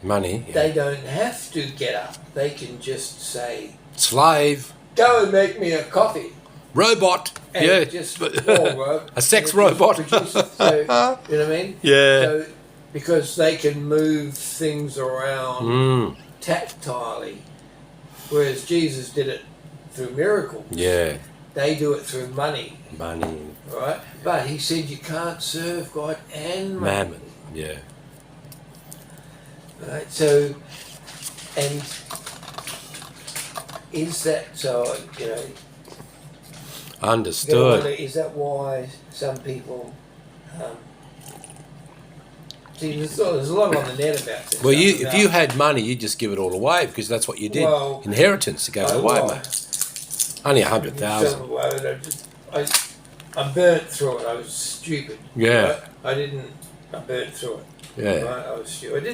Money. Yeah. they don't have to get up. They can just say, Slave. go and make me a coffee. Robot. And just a sex robot. So, you know what I mean? Yeah. So, because they can move things around tactilely, whereas Jesus did it through miracles. Yeah. They do it through money. Money. Right? But he said you can't serve God and money. Mammon. Yeah. Right? So, and is that so? Understood. Is that why some people? See, there's a lot on the net about this. Well, if you had money, you'd just give it all away because that's what you did. Well, Inheritance to go away, mate. Only 100,000. I burnt through it. I was stupid. Yeah. Right? I burnt through it. Yeah. Right? I was stupid.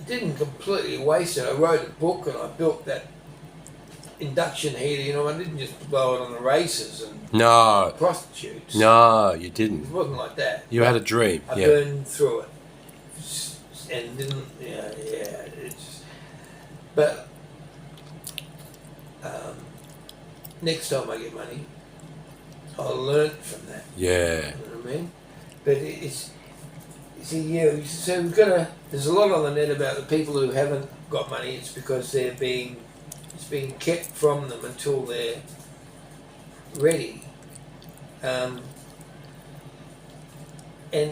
Didn't completely waste it. I wrote a book and I built that induction heater. I didn't just blow it on the races and prostitutes. No, you didn't. It wasn't like that. You had a dream. I burned through it and didn't. But next time I get money, I'll learn from that. Yeah. You know what I mean? But See, yeah. So we've got to. There's a lot on the net about the people who haven't got money. It's because it's being kept from them until they're ready. And I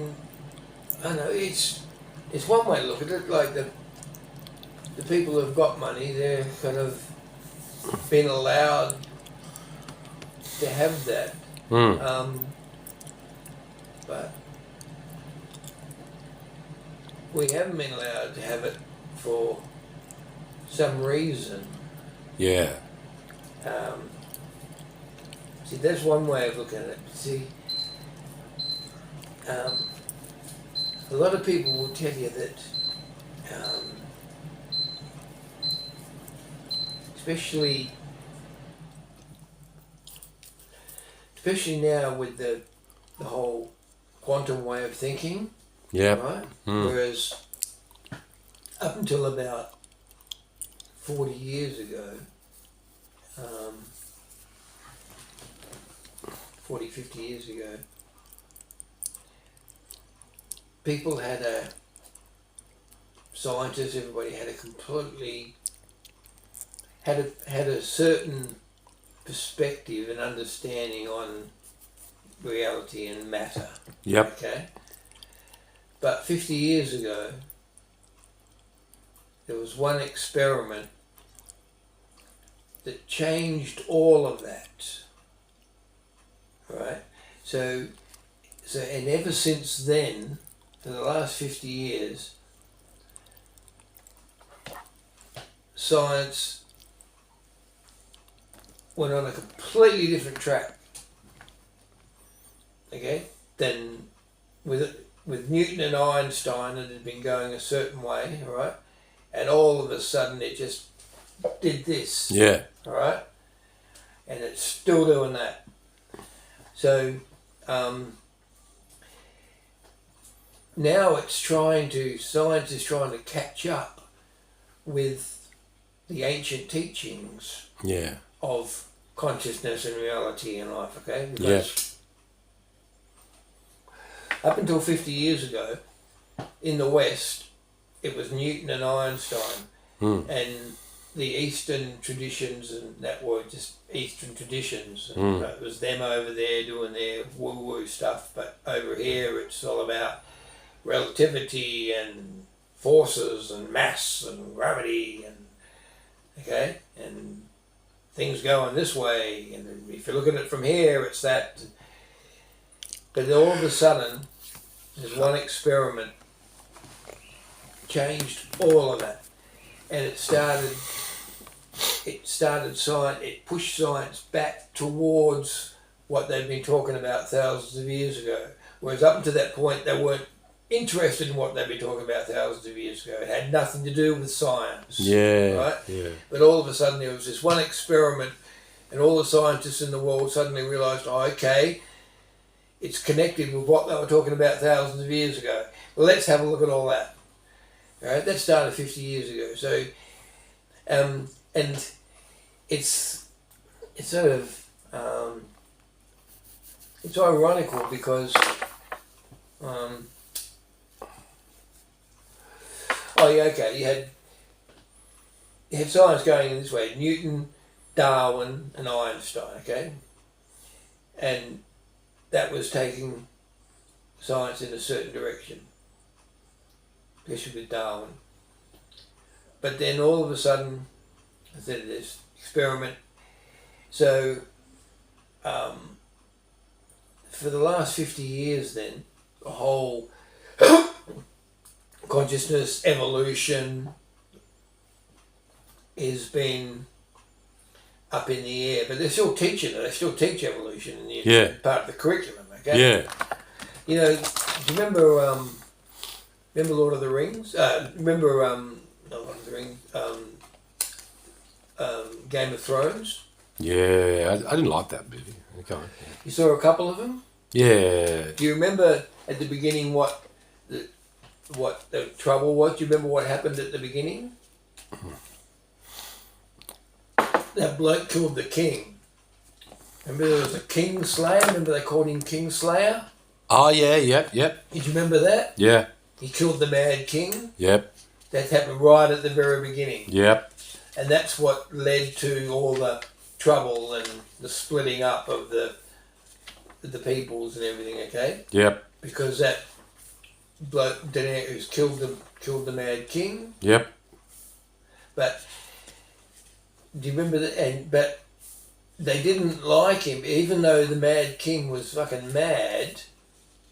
don't know it's one way to look at it. Like the people who've got money, they're kind of been allowed to have that. But we haven't been allowed to have it for some reason. Yeah. See, that's one way of looking at it. See, a lot of people will tell you that, especially now with the whole quantum way of thinking, yeah, right? Whereas up until about 40 years ago, 40, 50 years ago, people had scientists, everybody had a certain perspective and understanding on reality and matter. Yep. Okay? But 50 years ago, there was one experiment that changed all of that. Right? So and ever since then, for the last 50 years, science went on a completely different track, okay, than with Newton and Einstein. It had been going a certain way, all right, and all of a sudden it just did this, yeah, all right, and it's still doing that. So now science is trying to catch up with the ancient teachings, yeah, of consciousness and reality in life, okay? Because up until 50 years ago, in the West, it was Newton and Einstein, and the Eastern traditions, and that were just Eastern traditions. And it was them over there doing their woo-woo stuff, but over here it's all about relativity and forces and mass and gravity and things going this way, and if you look at it from here, it's that. But all of a sudden, there's one experiment changed all of that, and it pushed science back towards what they'd been talking about thousands of years ago. Whereas up until that point, they weren't interested in what they'd been talking about thousands of years ago. It had nothing to do with science. yeah, Right? yeah, But all of a sudden there was this one experiment, and all the scientists in the world suddenly realised, oh, okay, it's connected with what they were talking about thousands of years ago. Well, let's have a look at all that. All right? That started 50 years ago. So, and it's sort of, it's ironical because, you had science going in this way: Newton, Darwin, and Einstein. Okay, and that was taking science in a certain direction, especially with Darwin. But then all of a sudden, I said this experiment. So, for the last 50 years, then the whole consciousness evolution has been up in the air, but they're still teaching it. They still teach evolution in the part of the curriculum. Okay. yeah. You know, do you remember Lord of the Rings? Not Lord of the Rings. Game of Thrones. Yeah, I didn't like that movie. Okay. You saw a couple of them. Yeah. Do you remember at the beginning what the trouble was? Do you remember what happened at the beginning? That bloke killed the king. Remember there was a king slayer? Remember they called him King Slayer? Oh, yeah, yep. Did you remember that? Yeah. he killed the Mad King. Yep. That happened right at the very beginning. Yep. And that's what led to all the trouble and the splitting up of the peoples and everything, okay? Yep. Because that bloke who's killed the Mad King. Yep. But do you remember that? But they didn't like him, even though the Mad King was fucking mad,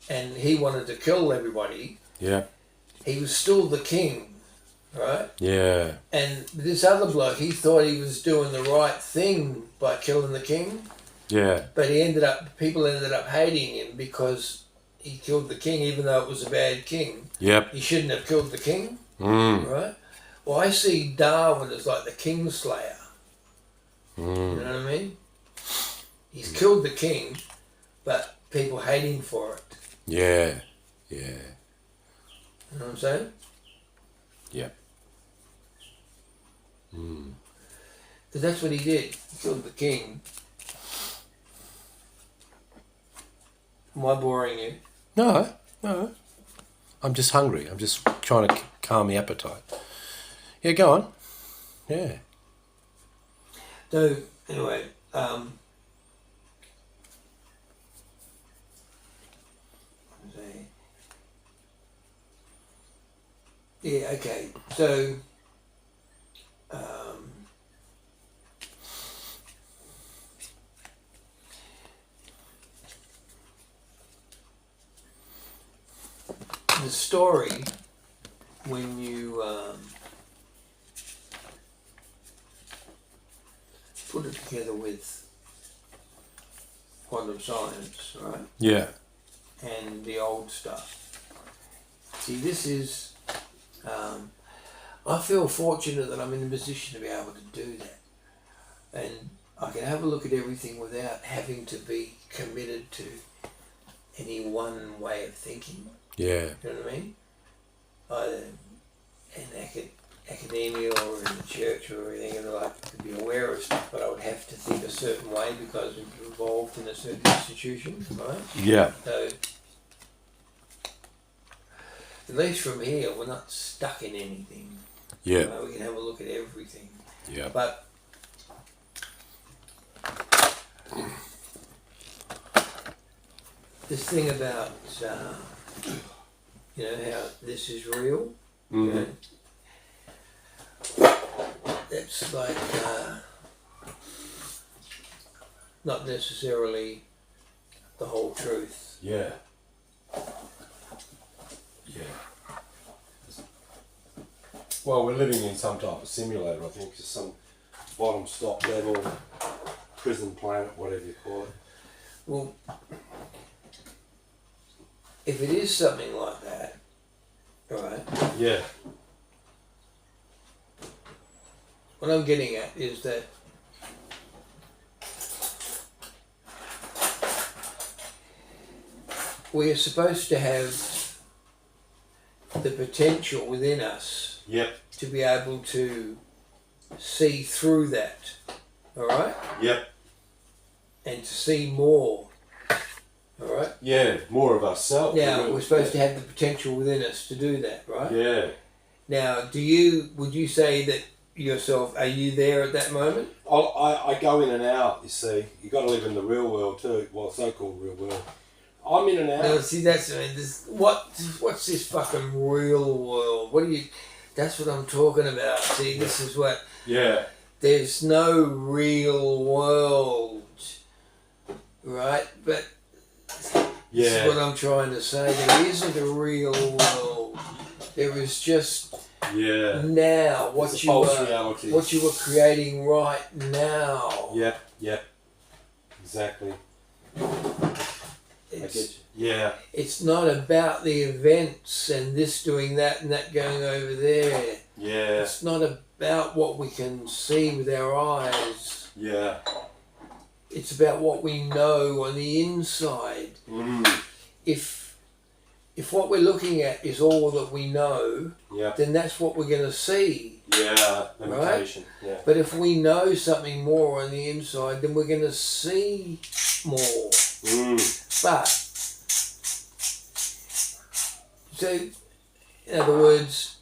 and he wanted to kill everybody. Yeah. He was still the king, right? Yeah. And this other bloke, he thought he was doing the right thing by killing the king. Yeah. But people ended up hating him because he killed the king, even though it was a bad king. Yep. He shouldn't have killed the king, Mm. right? Well, I see Darwin as like the kingslayer. Mm. You know what I mean? He's killed the king, but people hate him for it. Yeah. Yeah. You know what I'm saying? Yep. Mm. Because that's what he did. He killed the king. Am I boring you? No. No. I'm just hungry. I'm just trying to calm the appetite. Yeah, go on. Yeah. So, anyway, yeah, okay. So, the story, when you put it together with quantum science, right? Yeah. And the old stuff. See, this is, I feel fortunate that I'm in a position to be able to do that. And I can have a look at everything without having to be committed to any one way of thinking. Yeah. You know what I mean? Either in academia or in the church or everything, and I could be aware of stuff, but I would have to think a certain way because I'm involved in a certain institution, right? Yeah. So, at least from here, we're not stuck in anything. Yeah. You know, we can have a look at everything. Yeah. But this thing about, you know, how this is real, Mm-hmm. you know, that's like not necessarily the whole truth. Yeah. Yeah. Well, we're living in some type of simulator, I think, just some bottom stop level prison planet, whatever you call it. Well, if it is something like that, right? Yeah. What I'm getting at is that we are supposed to have the potential within us Yep. to be able to see through that, all right? Yep. And to see more, all right? Yeah, more of ourselves. Now, we're supposed to have the potential within us to do that, right? Yeah. Now, would you say that yourself, are you there at that moment? I go in and out, you see. You got to live in the real world too, well, so-called real world. I'm in and out. No, see, that's, I mean, what's this fucking real world? That's what I'm talking about. See, this is what, Yeah. there's no real world, right? But this is what I'm trying to say. There isn't a real world. There is just now what you were creating right now. Yep, yep. Exactly. I get you. Yeah. It's not about the events and this doing that and that going over there. Yeah. It's not about what we can see with our eyes. Yeah. It's about what we know on the inside. Mm. If what we're looking at is all that we know, then that's what we're going to see. Yeah, limitation. Right? Yeah. But if we know something more on the inside, then we're going to see more. Mm. But, so, in other words,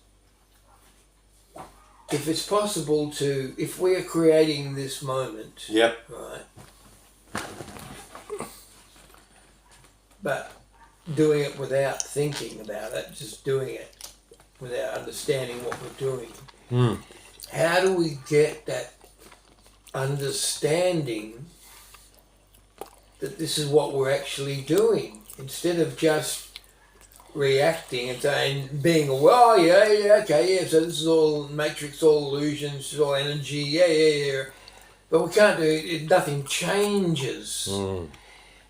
if it's possible to, if we are creating this moment, Yep. right, but doing it without thinking about it, just doing it without understanding what we're doing, how do we get that understanding that this is what we're actually doing, instead of just reacting and saying, being aware, oh yeah, okay, yeah, so this is all matrix, all illusions, this is all energy, yeah. But we can't do it, nothing changes.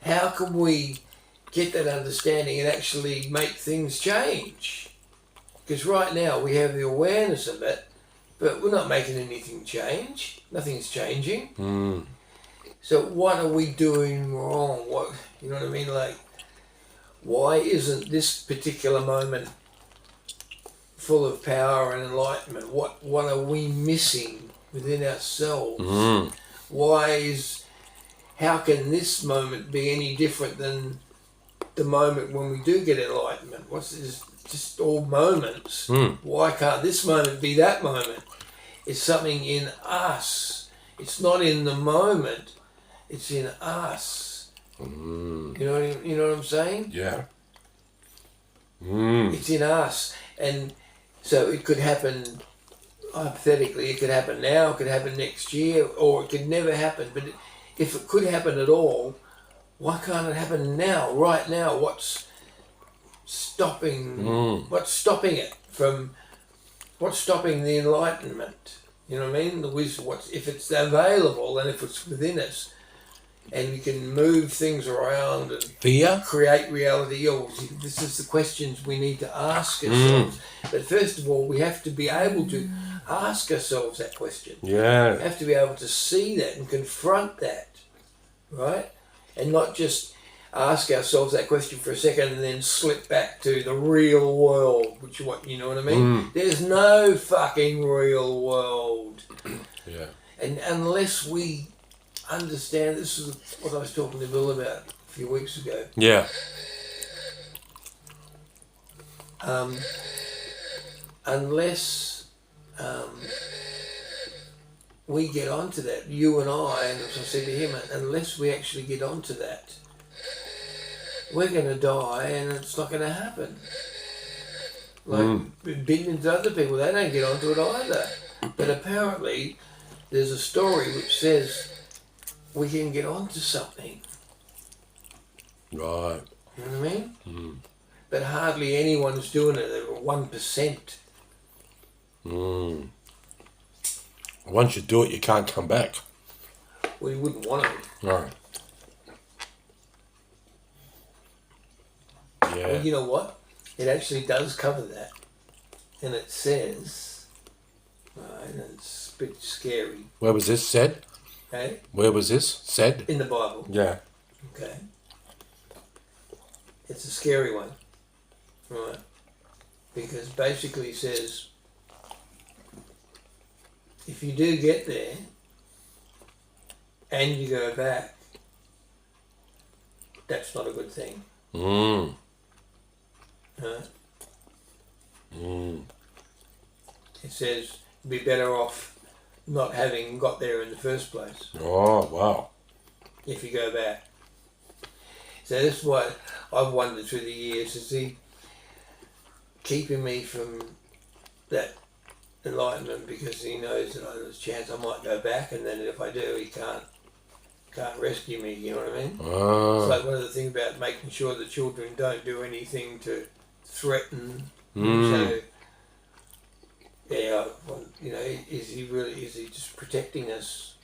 How can we get that understanding and actually make things change? Because right now we have the awareness of it, but we're not making anything change. Nothing's changing. So what are we doing wrong? What, you know what I mean? Like, why isn't this particular moment full of power and enlightenment? What are we missing within ourselves? How can this moment be any different than the moment when we do get enlightenment? What's this? Just all moments. Why can't this moment be that moment? It's something in us. It's not in the moment. It's in us. You know what I'm saying? Yeah. It's in us. And so it could happen, hypothetically, it could happen now, it could happen next year, or it could never happen. But if it could happen at all, why can't it happen now, right now? What's stopping it from, what's stopping the enlightenment? You know what I mean? The wisdom, if it's available and if it's within us, and we can move things around and Fear? create reality. This is the questions we need to ask ourselves. But first of all, we have to be able to ask ourselves that question. Yeah. We have to be able to see that and confront that, right? And not just ask ourselves that question for a second and then slip back to the real world, which what, you know what I mean? There's no fucking real world. Yeah. And unless we understand, this is what I was talking to Bill about a few weeks ago. Yeah. Unless we get onto that, you and I, and as I said to him, unless we actually get onto that, we're going to die and it's not going to happen. Like billions of other people, they don't get onto it either. But apparently there's a story which says we can get onto something. Right. You know what I mean? But hardly anyone's doing it. They're 1%. Once you do it, you can't come back. Well, you wouldn't want to. Right. Yeah. Well, you know what? It actually does cover that. And it says, right, and it's a bit scary. Where was this said? Okay? Where was this said? In the Bible. Yeah. Okay. It's a scary one. Right? Because basically it says, if you do get there and you go back, that's not a good thing. Right? It says you'd be better off not having got there in the first place. Oh, wow. If you go back. So that's what I've wondered through the years, is he keeping me from that enlightenment because he knows that there's a chance I might go back, and then if I do, he can't rescue me, you know what I mean? It's like one of the things about making sure the children don't do anything to threaten. So, yeah, well, you know, is he just protecting us?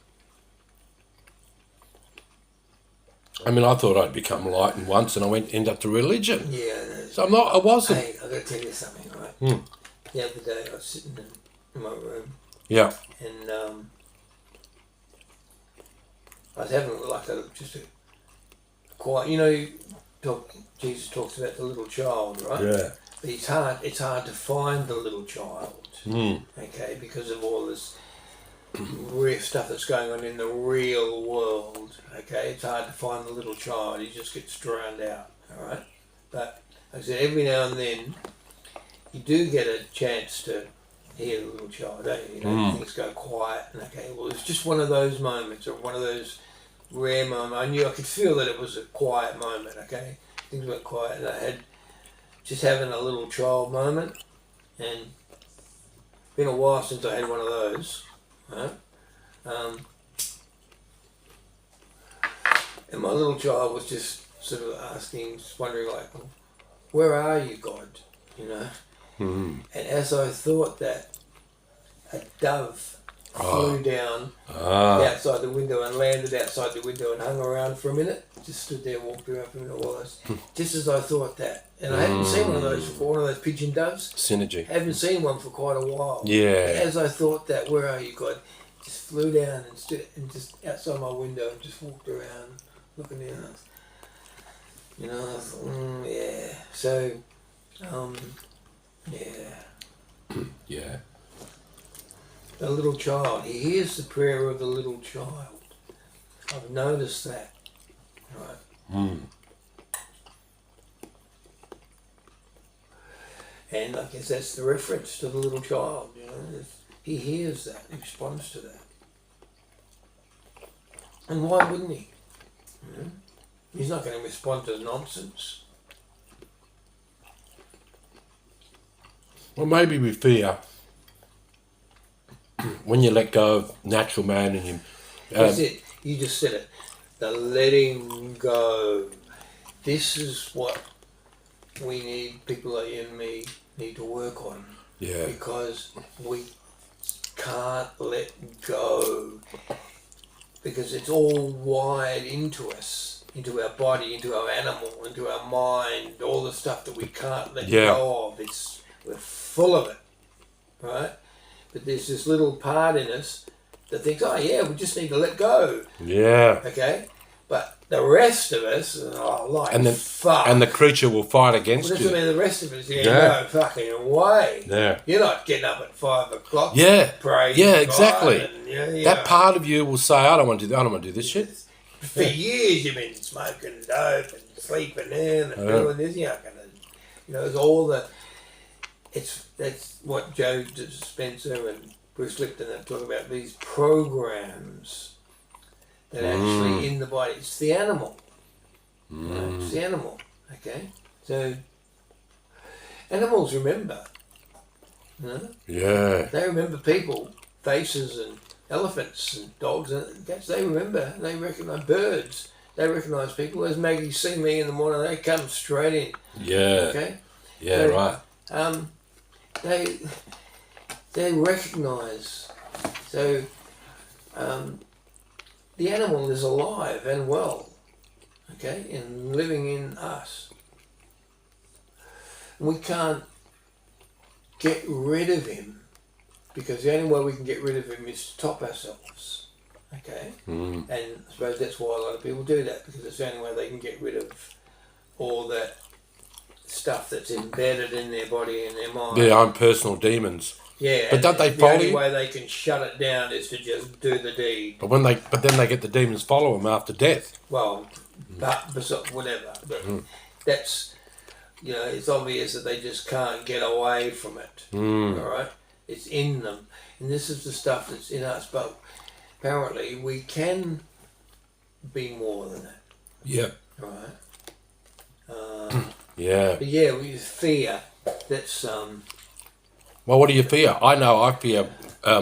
I mean, I thought I'd become enlightened once, and I end up to religion. Yeah. So I wasn't. Hey, I've got to tell you something, right? The other day I was sitting in my room. Yeah. And I was having like just a quiet, you know, Jesus talks about the little child, right? Yeah. But it's hard to find the little child, okay, because of all this real stuff that's going on in the real world, okay? It's hard to find the little child, he just gets drowned out, all right? But like I said, every now and then you do get a chance to hear the little child, don't you? You know, things go quiet, and okay, well, it's just one of those moments, or one of those rare moments. I knew I could feel that it was a quiet moment, okay? Things went quiet, and I had just having a little child moment, and it's been a while since I had one of those, right? And my little child was just sort of asking, just wondering, like, well, where are you, God? You know? And as I thought that, a dove flew down outside the window and landed outside the window and hung around for a minute. Just stood there, walked around for a minute while just as I thought that. And I hadn't seen one of those before, one of those pigeon doves. Synergy. I haven't seen one for quite a while. Yeah. And as I thought that, where are you, God? Just flew down and stood and just outside my window and just walked around looking down. You know, I thought, yeah. So, yeah. Yeah. The little child, he hears the prayer of the little child. I've noticed that. Right. And I guess that's the reference to the little child, you know. He hears that, he responds to that. And why wouldn't he? You know? He's not going to respond to nonsense. Well, maybe we fear when you let go of natural man and you... That's it. You just said it. The letting go. This is what we need, people like you and me, need to work on. Yeah. Because we can't let go. Because it's all wired into us, into our body, into our animal, into our mind, all the stuff that we can't let go of. We're full of it, right? But there's this little part in us that thinks, oh yeah, we just need to let go. Yeah. Okay? But the rest of us, fuck. And the creature will fight against Well, you. I mean, the rest of us, no fucking way. Yeah. You're not getting up at 5 o'clock. Yeah. Praying. Yeah, exactly. And, that part of you will say, I don't want to do that. I don't want to do this shit. For years you've been smoking dope and sleeping in and doing this. You're not going to, you know, it's all the, that's what Joe Dispenza and Bruce Lipton are talking about, these programs that actually in the body, it's the animal. You know, it's the animal, okay? So, animals remember, you know? Yeah. They remember people, faces and elephants and dogs, and cats, they remember, they recognise birds, they recognise people. As Maggie see me in the morning, they come straight in. Yeah. Okay? Yeah, so, right. They recognise. So, the animal is alive and well, okay, and living in us. We can't get rid of him because the only way we can get rid of him is to top ourselves, okay? And I suppose that's why a lot of people do that, because it's the only way they can get rid of all that stuff that's embedded in their body and their mind. Their own personal demons. Yeah, but don't they follow you? The only way they can shut it down is to just do the deed. But then they get the demons follow them after death. Well, but whatever. But that's, you know, it's obvious that they just can't get away from it. All right, it's in them, and this is the stuff that's in us. But apparently, we can be more than that. Yeah. All right. Yeah. But yeah, we fear. That's Well, what do you fear? I know I fear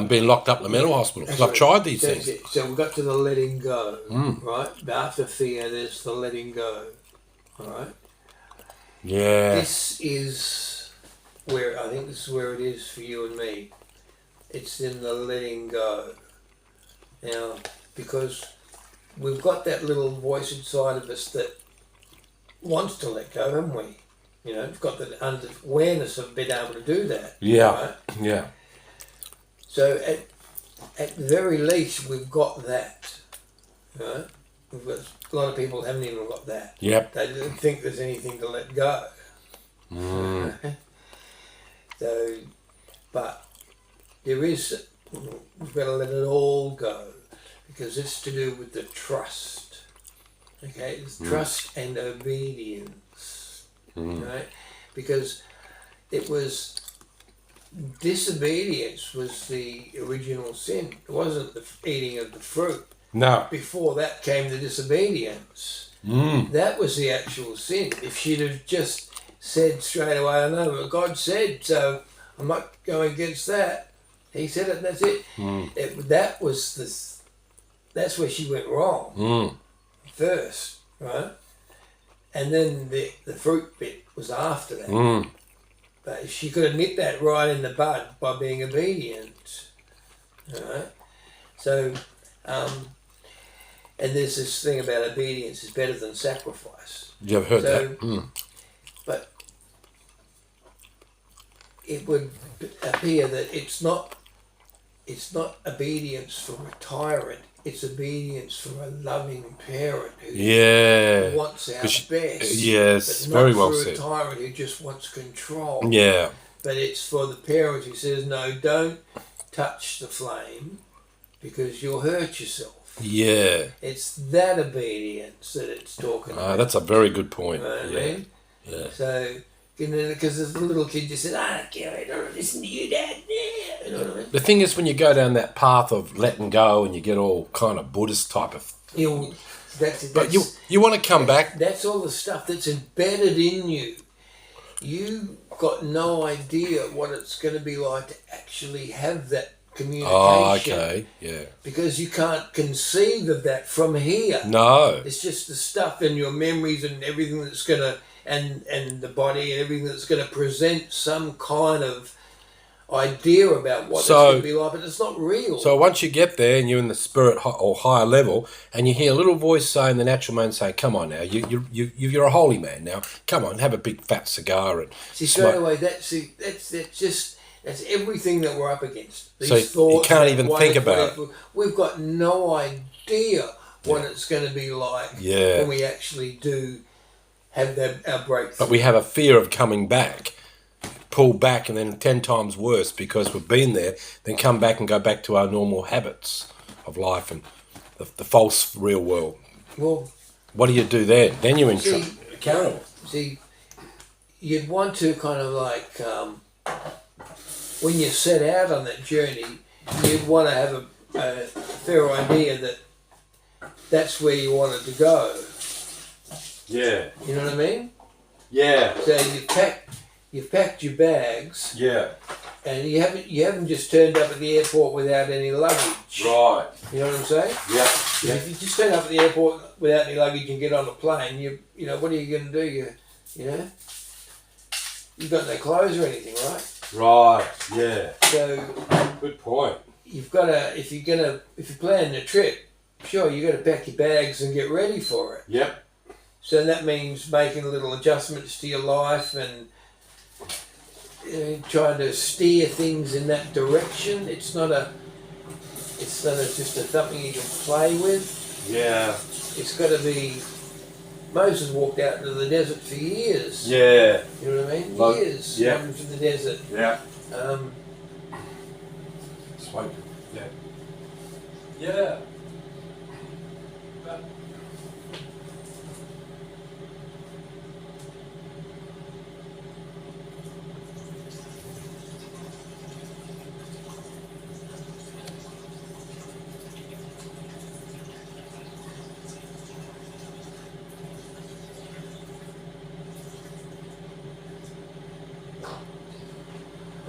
being locked up in the mental hospital because I've tried these things. So we got to the letting go, right? But after fear, there's the letting go, all right? Yeah. This is where, I think this is where it is for you and me. It's in the letting go. Now, because we've got that little voice inside of us that wants to let go, haven't we? You know, we've got the awareness of being able to do that. Yeah. Right? Yeah. So at the very least, we've got that. Right? We've got, a lot of people haven't even got that. Yep. They don't think there's anything to let go. So, but there is, we've got to let it all go, because it's to do with the trust. Okay, it's trust and obedience. Right? Because it was disobedience was the original sin. It wasn't the eating of the fruit. No. Before that came the disobedience. That was the actual sin. If she'd have just said straight away, I know what God said, so I'm not going against that. He said it, and that's it. That's where she went wrong first, right? And then the fruit bit was after that. But if she could have nipped that right in the bud by being obedient, right? So, and there's this thing about obedience is better than sacrifice. You've heard that. But it would appear that it's not obedience for a tyrant. It's obedience for a loving parent who wants our best. Yes, but very not well for said. a tyrant who just wants control. Yeah. But it's for the parent who says, no, don't touch the flame because you'll hurt yourself. Yeah. It's that obedience that it's talking about. That's a very good point. You know what I mean? Yeah. So, because the little kid just said, I don't care, I don't listen to you, Dad. Yeah. You know what I mean? The thing is, when you go down that path of letting go and you get all kind of Buddhist type of... But you want to come back... That's all the stuff that's embedded in you. You got no idea what it's going to be like to actually have that communication. Oh, okay, yeah. Because you can't conceive of that from here. No. It's just the stuff in your memories and everything that's going to, and the body and everything that's going to present some kind of idea about what it's going to be like, but it's not real. So once you get there and you're in the spirit or higher level, and you hear a little voice saying, the natural man saying, "Come on now, you're a holy man now. Come on, have a big fat cigar and see straight away. That's everything that we're up against. These so thoughts, you can't even think about it. We've got no idea what it's going to be like when we actually do have our breakthrough. But we have a fear of coming back. Pull back and then 10 times worse because we've been there, then come back and go back to our normal habits of life and the false real world. Well, what do you do then? Then you're in trouble. See, you'd want to kind of like, when you set out on that journey, you'd want to have a fair idea that that's where you wanted to go. Yeah. You know what I mean? Yeah. So you've packed your bags. Yeah. And you haven't just turned up at the airport without any luggage. Right. You know what I'm saying? Yeah. If you just turn up at the airport without any luggage and get on a plane, you know, what are you going to do? You've got no clothes or anything, right? Right. Yeah. So good point. You've got to, if you're planning a trip, sure, you got to pack your bags and get ready for it. Yep. So that means making little adjustments to your life and trying to steer things in that direction. It's not just something you can play with. Yeah. It's got to be. Moses walked out into the desert for years. Yeah. You know what I mean? Years. Yeah. Wandering through the desert. Yeah. Smoke. Yeah. Yeah.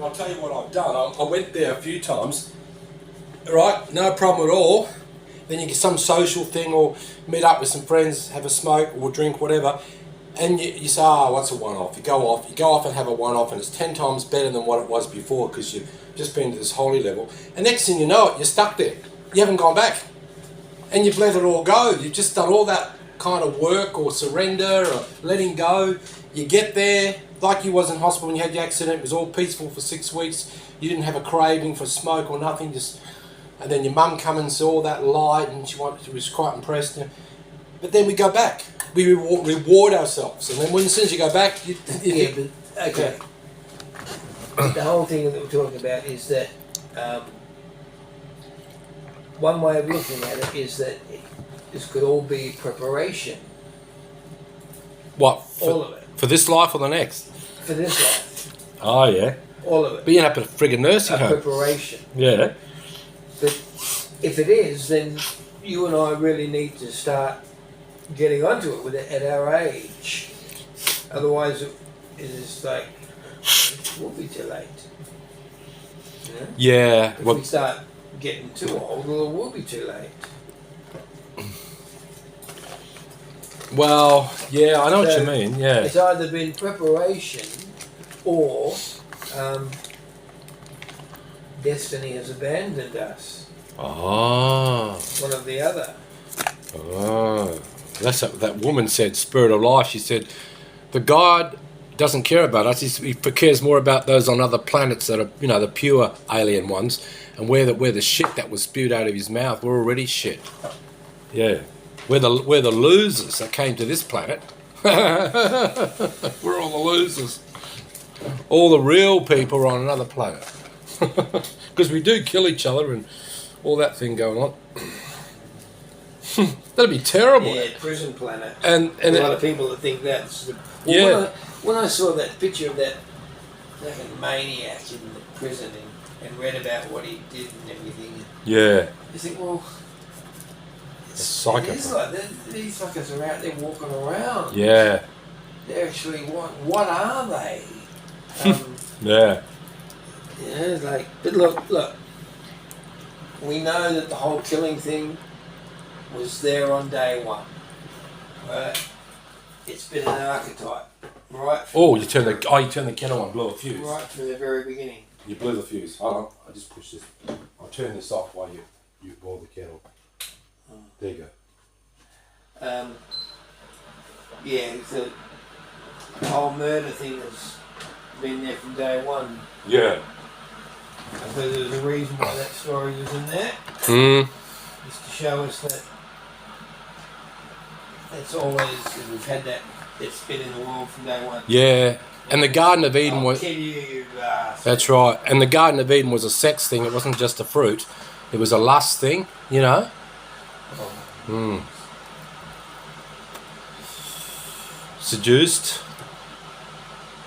I'll tell you what I've done. I went there a few times. Right, no problem at all. Then you get some social thing or meet up with some friends, have a smoke or drink, whatever. And you say, what's a one-off? You go off and have a one-off and it's 10 times better than what it was before because you've just been to this holy level. And next thing you know it, you're stuck there. You haven't gone back. And you've let it all go. You've just done all that kind of work or surrender or letting go. You get there, like you was in hospital when you had the accident, it was all peaceful for 6 weeks. You didn't have a craving for smoke or nothing. And then your mum come and saw that light and she was quite impressed. But then we go back. We reward ourselves. And then as soon as you go back... Okay. The whole thing that we're talking about is that one way of looking at it is that this could all be preparation. What? All of it. For this life or the next? For this life. Oh, yeah. all of it. But you end up at a friggin' nursing home. Preparation. Yeah. But if it is, then you and I really need to start getting onto it with it at our age. Otherwise, it is like, it will be too late. You know? Yeah. If we start getting too old, well, it will be too late. Well, yeah, I know what you mean. Yeah. It's either been preparation or destiny has abandoned us. Oh. One or the other. Oh. That's what that woman said, spirit of life. She said, the God doesn't care about us. He cares more about those on other planets that are, you know, the pure alien ones. And we're the shit that was spewed out of his mouth. We're already shit. Yeah. We're the losers that came to this planet. We're all the losers. All the real people are on another planet. Because we do kill each other and all that thing going on. That'd be terrible. Yeah, prison planet. And a lot of people that think that's the... Well, when I saw that picture of that fucking maniac in the prison and read about what he did and everything, yeah, you think, well, it's like these fuckers are out there walking around. Yeah. They're actually what are they? Yeah. You know, like, but look. We know that the whole killing thing was there on day one, right? It's been an archetype, right? You turn the kettle on, blow a fuse. Right from the very beginning. You blew the fuse. Hold on, I just push this. I'll turn this off while you boil the kettle. There you go. Yeah, the whole murder thing has been there from day one. Yeah. I think there's a reason why that story was in there. Just to show us that that's always, we've had that, it's been in the world from day one. Yeah. And the Garden of Eden was... Kill you bastard. That's right. And the Garden of Eden was a sex thing. It wasn't just a fruit. It was a lust thing, you know? Seduced.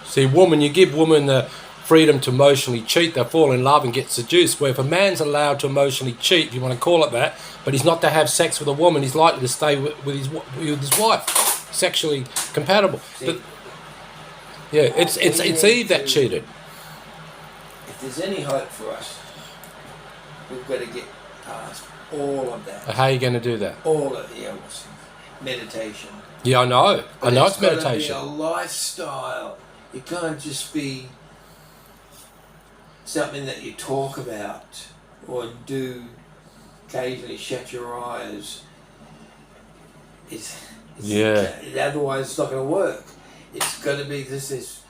See, you give women the freedom to emotionally cheat, they fall in love and get seduced. Where if a man's allowed to emotionally cheat, if you want to call it that, but he's not to have sex with a woman, he's likely to stay with his wife, sexually compatible. But, yeah, it's Eve that cheated. If there's any hope for us, we've got to get past all of that. How are you going to do that? All of the illness, meditation. Yeah, I know. I know it's meditation. It's got to be a lifestyle. It can't just be something that you talk about or do occasionally. Shut your eyes. Otherwise, it's not going to work. It's got to be this.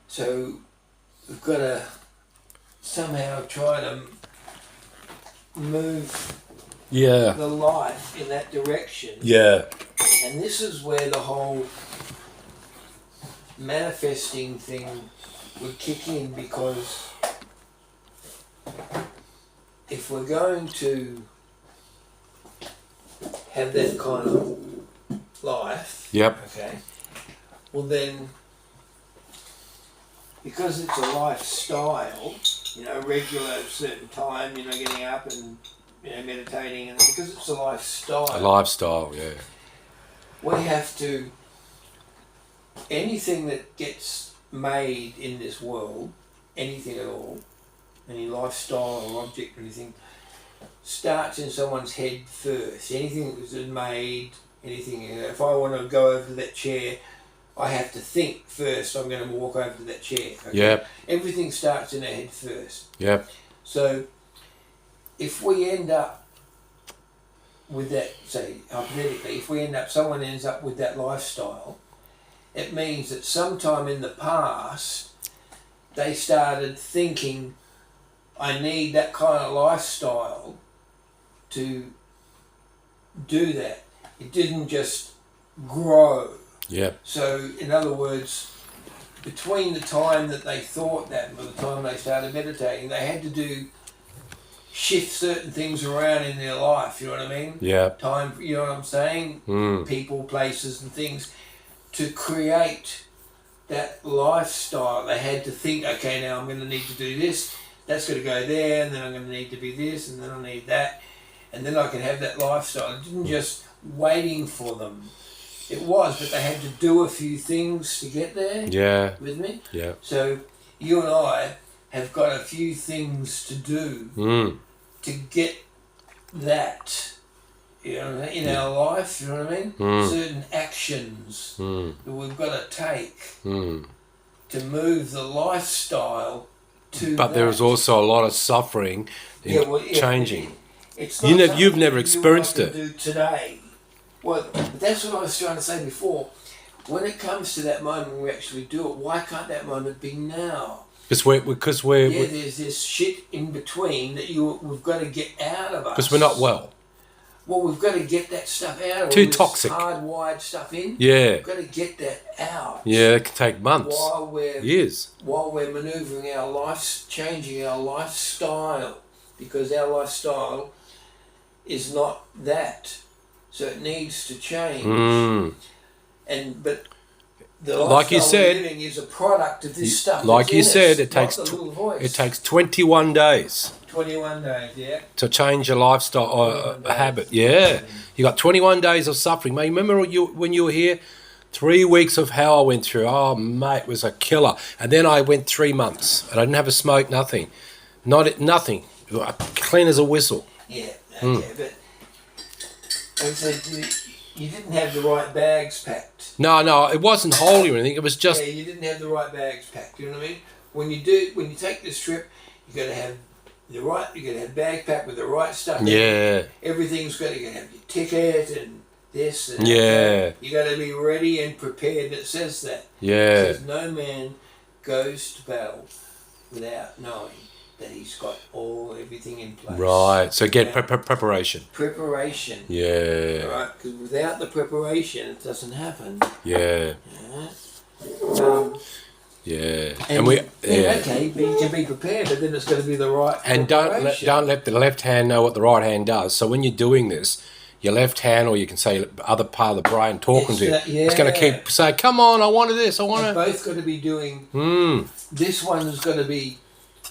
So we've got to somehow try to move the life in that direction. Yeah. And this is where the whole manifesting thing would kick in, because if we're going to have that kind of life, okay, well then, because it's a lifestyle, regular at a certain time, getting up and meditating, and because it's a lifestyle. A lifestyle, yeah. We have to, anything that gets made in this world, anything at all, any lifestyle or object or anything, starts in someone's head first. Anything that was made, anything, if I want to go over to that chair, I have to think first I'm going to walk over to that chair. Okay? Yep. Everything starts in our head first. Yep. So if we end up with that, say hypothetically, if someone ends up with that lifestyle, it means that sometime in the past they started thinking, I need that kind of lifestyle to do that. It didn't just grow. Yeah. So, in other words, between the time that they thought that and by the time they started meditating, they had to shift certain things around in their life, you know what I mean? Yeah. Time, you know what I'm saying? People, places and things to create that lifestyle. They had to think, okay, now I'm going to need to do this, that's going to go there, and then I'm going to need to be this, and then I need that, and then I can have that lifestyle. It didn't just waiting for them. It was, but they had to do a few things to get there. Yeah. With me? Yeah. So you and I have got a few things to do to get that, you know, in our life, you know what I mean? Certain actions that we've got to take to move the lifestyle to But that. there is also a lot of suffering in changing. It's not You've never experienced it. Do today. Well, that's what I was trying to say before. When it comes to that moment when we actually do it, why can't that moment be now? Because there's this shit in between that we've got to get out of us. Because we're not well. Well, we've got to get that stuff out. Too toxic. Hardwired stuff in. Yeah. We've got to get that out. Yeah, it can take months. Years. While we're manoeuvring our lives, changing our lifestyle, because our lifestyle is not that. So it needs to change. But the like you said, we're living is a product of this stuff. Like you said, it takes 21 days. 21 days, yeah. To change your lifestyle habit. Yeah. You got 21 days of suffering. Mate, remember when you were here? 3 weeks of how I went through. Oh, mate, it was a killer. And then I went 3 months and I didn't have a smoke, nothing. Nothing. Clean as a whistle. Yeah, okay, but so you didn't have the right bags packed. No, it wasn't holy or anything. It was just... Yeah, you didn't have the right bags packed, you know what I mean? When you take this trip, you got to have you got to have bag packed with the right stuff. Yeah. Everything's got to have your ticket and this and yeah. that. You got to be ready and prepared. It says that. Yeah. It says no man goes to battle without knowing that he's got everything in place. Right. So get preparation. Preparation. Yeah. Right. Because without the preparation, it doesn't happen. Yeah. Yeah. And we okay, you can be prepared, but then it's got to be the right. And don't let the left hand know what the right hand does. So when you're doing this, your left hand, or you can say other part of the brain talking to you, it's going to keep saying, "Come on, I wanted this, I want it." Both got to be doing. This one has got to be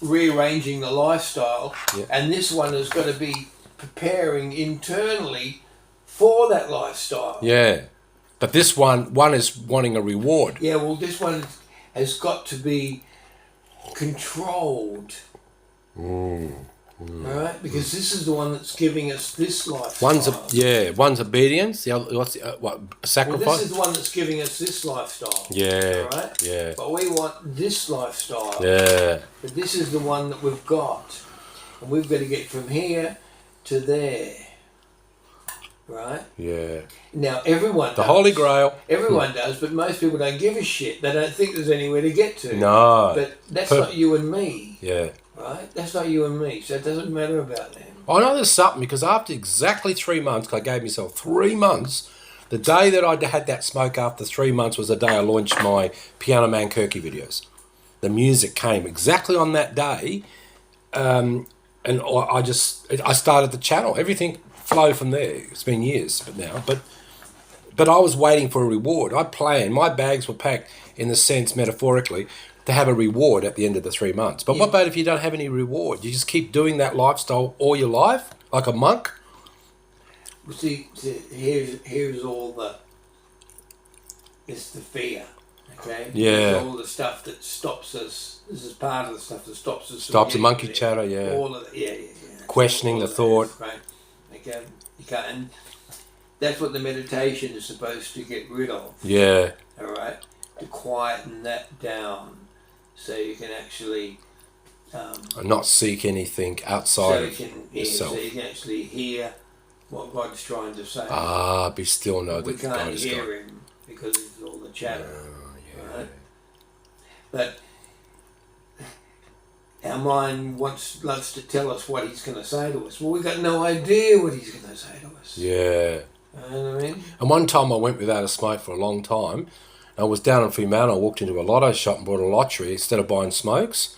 rearranging the lifestyle, and this one has got to be preparing internally for that lifestyle. Yeah, but this one is wanting a reward. Yeah, well, this one has got to be controlled. Right, because this is the one that's giving us this lifestyle. One's obedience. The other, sacrifice. Well, this is the one that's giving us this lifestyle. Yeah. Right. Yeah. But we want this lifestyle. Yeah. But this is the one that we've got, and we've got to get from here to there. Right. Yeah. Now everyone. The Holy Grail. Everyone does, but most people don't give a shit. They don't think there's anywhere to get to. No. But that's not you and me. Yeah. Right? That's not you and me, so it doesn't matter about them. I know there's something, because after exactly 3 months, because I gave myself 3 months, the day that I had that smoke after 3 months was the day I launched my Piano Man Kirky videos. The music came exactly on that day, and I started the channel. Everything flowed from there. It's been years but I was waiting for a reward. I planned. My bags were packed, in the sense, metaphorically, to have a reward at the end of the 3 months. But what about if you don't have any reward? You just keep doing that lifestyle all your life, like a monk? Well, see here's all it's the fear, okay? Yeah. It's all the stuff that stops us. This is part of the stuff that stops us. Stops the monkey chatter, yeah. All of it, yeah. Questioning the thought. Right. Okay. You can't, and that's what the meditation is supposed to get rid of. Yeah. All right. To quieten that down, so you can actually not seek anything outside of yourself. So you can actually hear what God's trying to say. Be still, know that God can't is hear God. Him because it's all the chatter. Right? But our mind loves to tell us what He's going to say to us. Well, we've got no idea what He's going to say to us. Yeah. You know what I mean? And one time I went without a smoke for a long time. I was down in Fremantle. I walked into a lotto shop and bought a lottery instead of buying smokes,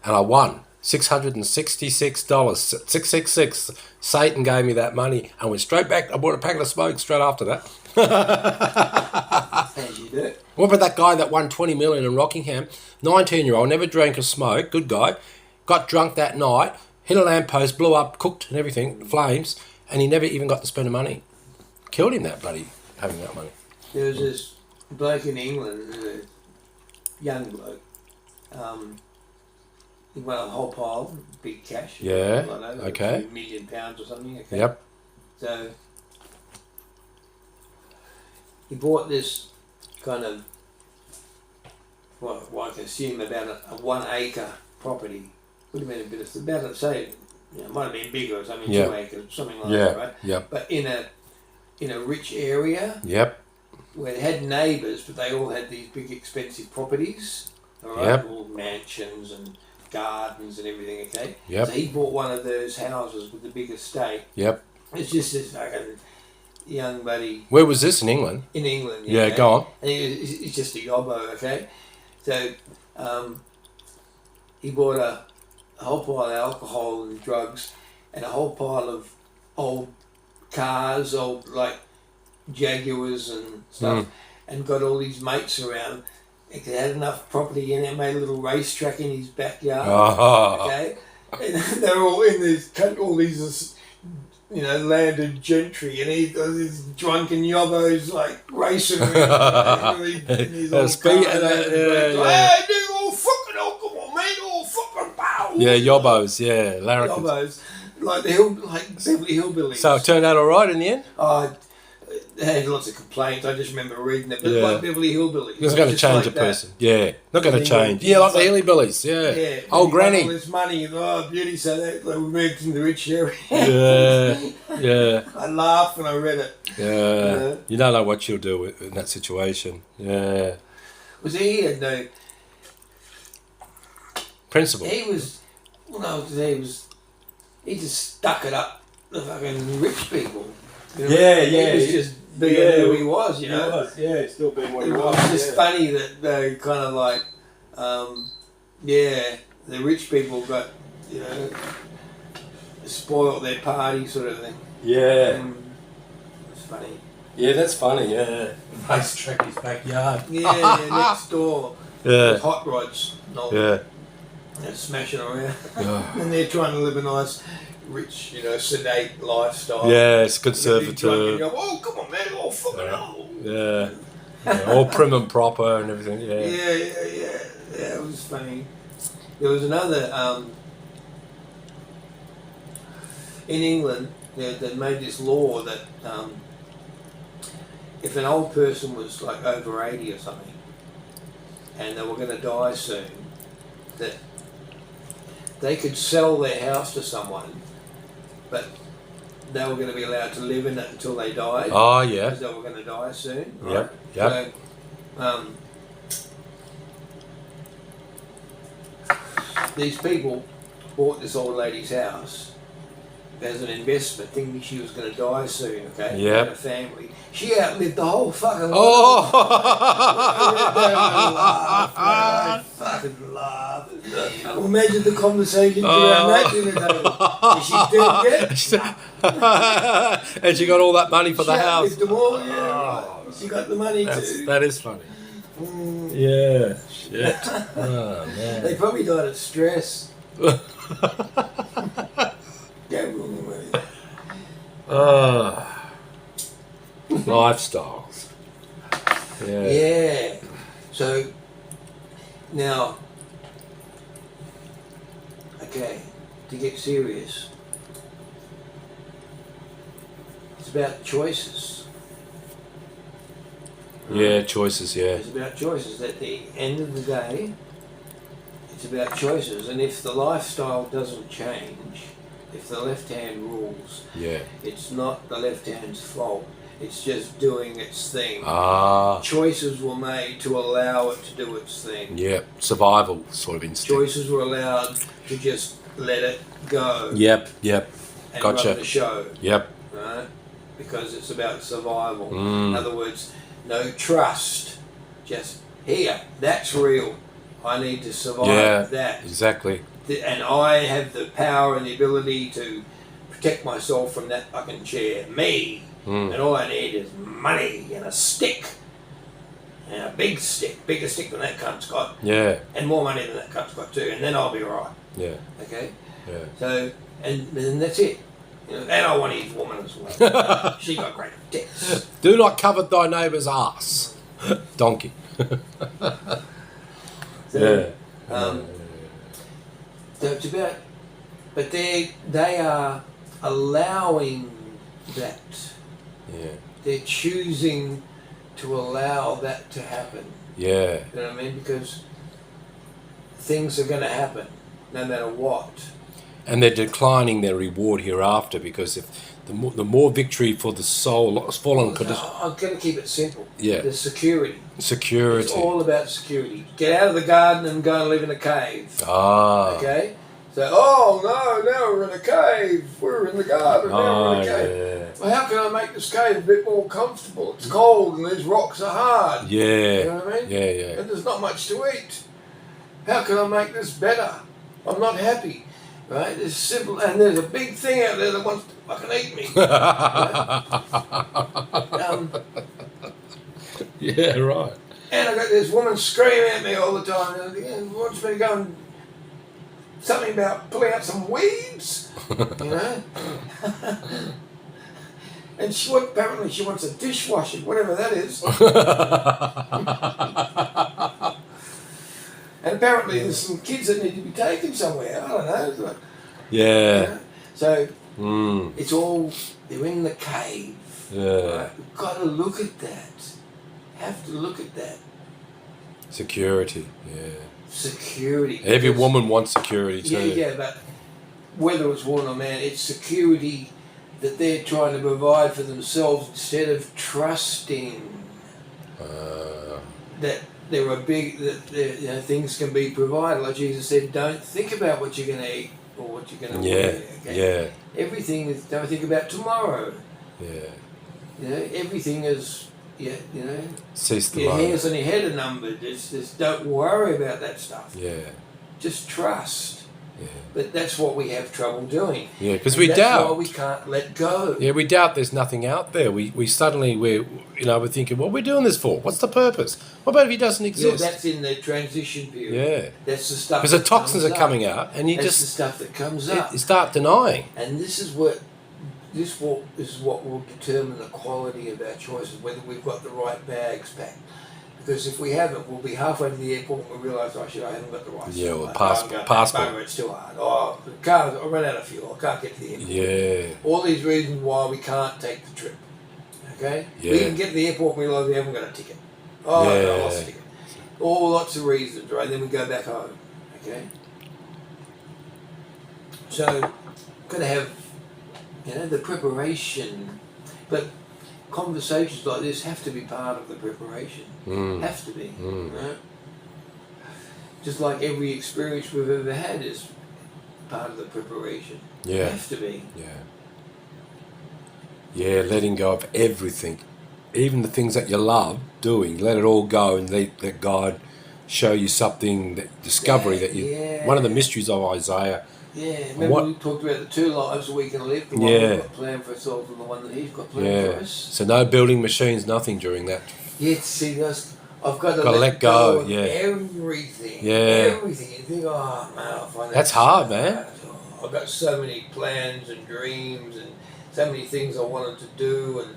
and I won $666. 666. Satan gave me that money. I went straight back. I bought a packet of smokes straight after that. As you do. What about that guy that won 20 million in Rockingham? 19-year-old, never drank or smoked, good guy. Got drunk that night, hit a lamppost, blew up, cooked and everything, flames, and he never even got to spend the money. Killed him, that bloody, having that money. There was this bloke in England, a young bloke. He won a whole pile, big cash. Yeah, I don't know, okay. £2 million or something. Okay. Yep. So he bought this kind of, well, I can assume about a 1 acre property. Would have been a bit of, about, say, you know, it might have been bigger or something, 2 acres, something like that, right? Yep. But in a rich area. Yep. Where it had neighbours, but they all had these big expensive properties, all right, Yep. all mansions and gardens and everything. Okay, Yep. so he bought one of those houses with the big estate. Yep. It's just this fucking young buddy Where was this, in England? in England. Yeah, okay? go on. And he's just a yobbo, okay. So he bought a whole pile of alcohol and drugs, and a whole pile of old cars, old like Jaguars and stuff, and got all these mates around. He had enough property in it, made a little racetrack in his backyard. Okay, and they're all in this, all these, you know, landed gentry, and he got these drunken yobbos like racing around. In his old Speed, car, hey, dude, all fucking, oh, come on, man, all fucking pow. Yeah, yobbos, yeah, larrikins. Yobbos, like Beverly Hillbillies. So it turned out all right in the end? They had lots of complaints. I just remember reading it, but Yeah. like Beverly Hillbillies. It's going to change a person. Yeah, not going to change. Yeah, like the Hillbillies. Yeah. Yeah. Old He got granny. all this money, beauty, so they moved into the rich area. Yeah, yeah, I laughed when I read it. yeah. You don't know what you'll do in that situation. Yeah. He had no. Principle. He was. Well, no, he just stuck it up the fucking rich people. You know? Yeah, He was just being who he was, you know. Still being what It was just funny that they kind of like, the rich people got, you know, spoiled their party sort of thing. Yeah. It's funny. Yeah, that's funny, yeah. Racetrack his backyard. Yeah, next door. Yeah. With hot rods. Yeah. They're smashing around. Yeah. And they're trying to live a nice, rich, you know, sedate lifestyle. Yeah, it's And conservative. go, oh, come on, man, oh, fucking hell. Yeah. Yeah, all prim and proper and everything, yeah. Yeah, it was funny. There was another, in England, they made this law that if an old person was like over 80 or something, and they were going to die soon, that they could sell their house to someone, but they were going to be allowed to live in it until they died. Oh, yeah. Because they were going to die soon. Right? Yep, yep. So, these people bought this old lady's house as an investment, thinking she was going to die soon, okay? Yep. Had a family. She outlived the whole fucking Oh! I fucking laugh. Well, imagine the conversations around that dinner table. Is she dead yet? And she got all that money for the house. Them all, yeah, right. She got the money too. That is funny. Yeah. Shit. Oh, man. They probably died of stress. Lifestyles. Yeah. Yeah. So now, okay, to get serious, it's about choices. Yeah, choices, yeah. It's about choices. At the end of the day, it's about choices. And if the lifestyle doesn't change, if the left hand rules, Yeah. it's not the left hand's fault. It's just doing its thing. Ah. Choices were made to allow it to do its thing. Yeah. Survival sort of instinct. Choices were allowed to just let it go. Yep. And Gotcha. run the show. Yep. Right? Because it's about survival. Mm. In other words, no trust. Just here, that's real. I need to survive that. Exactly. And I have the power and the ability to protect myself from that fucking chair. Me. And all I need is money and a stick. And a big stick, bigger stick than that cunt's got. Yeah. And more money than that cunt's got too, and then I'll be alright. Yeah. Okay? Yeah. So, and that's it. You know, and I want his woman as well. She got great tits. Do not covet thy neighbour's ass. Donkey. So, so it's about, but they are allowing that. Yeah. They're choosing to allow that to happen. Yeah. You know what I mean? Because things are going to happen no matter what. And they're declining their reward hereafter, because if the more victory for the soul has fallen. I'm going to keep it simple. Yeah. The security. Security. It's all about security. Get out of the garden and go and live in a cave. Ah. Okay? So, oh no, now we're in a cave. We're in the garden, now we're in a cave. Yeah. Well, how can I make this cave a bit more comfortable? It's cold and these rocks are hard. Yeah. You know what I mean? Yeah, yeah. And there's not much to eat. How can I make this better? I'm not happy. Right? It's simple. And there's a big thing out there that wants to fucking eat me. Yeah, right. And I got this woman screaming at me all the time. And wants me to go and something about pulling out some weeds, you know. And apparently she wants a dishwasher, whatever that is. And apparently there's some kids that need to be taken somewhere. I don't know. Like, yeah. you know? So it's all, they're in the cave. Yeah. Right? We've got to look at that. Have to look at that. Security. Yeah. Security. Every woman wants security too. Yeah, but whether it's woman or man, it's security that they're trying to provide for themselves instead of trusting that there are things can be provided. Like Jesus said, don't think about what you're going to eat or what you're going to wear. Okay? Yeah. Everything is, don't think about tomorrow. Yeah. You know, everything is. Yeah, you know, your hairs on your head are numbered. Just don't worry about that stuff. Yeah. Just trust. Yeah. But that's what we have trouble doing. Yeah, because we doubt. That's why we can't let go. Yeah, we doubt there's nothing out there. We're thinking, what are we doing this for? What's the purpose? What about if he doesn't exist? Yeah, that's in the transition period. Yeah. That's the stuff. Because the toxins are coming out, and that's the stuff that comes up. You start denying. And this is what will determine the quality of our choices, whether we've got the right bags packed. Because if we haven't, we'll be halfway to the airport and we'll realise, I haven't got the right Yeah, stuff. well, passport. It's too hard. Oh, the car, I ran out of fuel. I can't get to the airport. Yeah. All these reasons why we can't take the trip. Okay? Yeah. We can get to the airport and we realise we haven't got a ticket. Oh, yeah. I lost a ticket. Lots of reasons, right? Then we go back home. Okay? So, got to have, the preparation. But conversations like this have to be part of the preparation. Have to be. Right? Just like every experience we've ever had is part of the preparation. Yeah. Have to be. Yeah. Yeah, letting go of everything. Even the things that you love doing, let it all go and let God show you something, that discovery that you... Yeah. One of the mysteries of Isaiah. Yeah, remember we talked about the two lives that we can live, the one we've got planned for ourselves and the one that He's got planned for us. So no building machines, nothing during that. Yeah, see, I've got to let go of everything. Yeah. Everything. You think, oh man, I find that's hard, man. I've got so many plans and dreams and so many things I wanted to do. And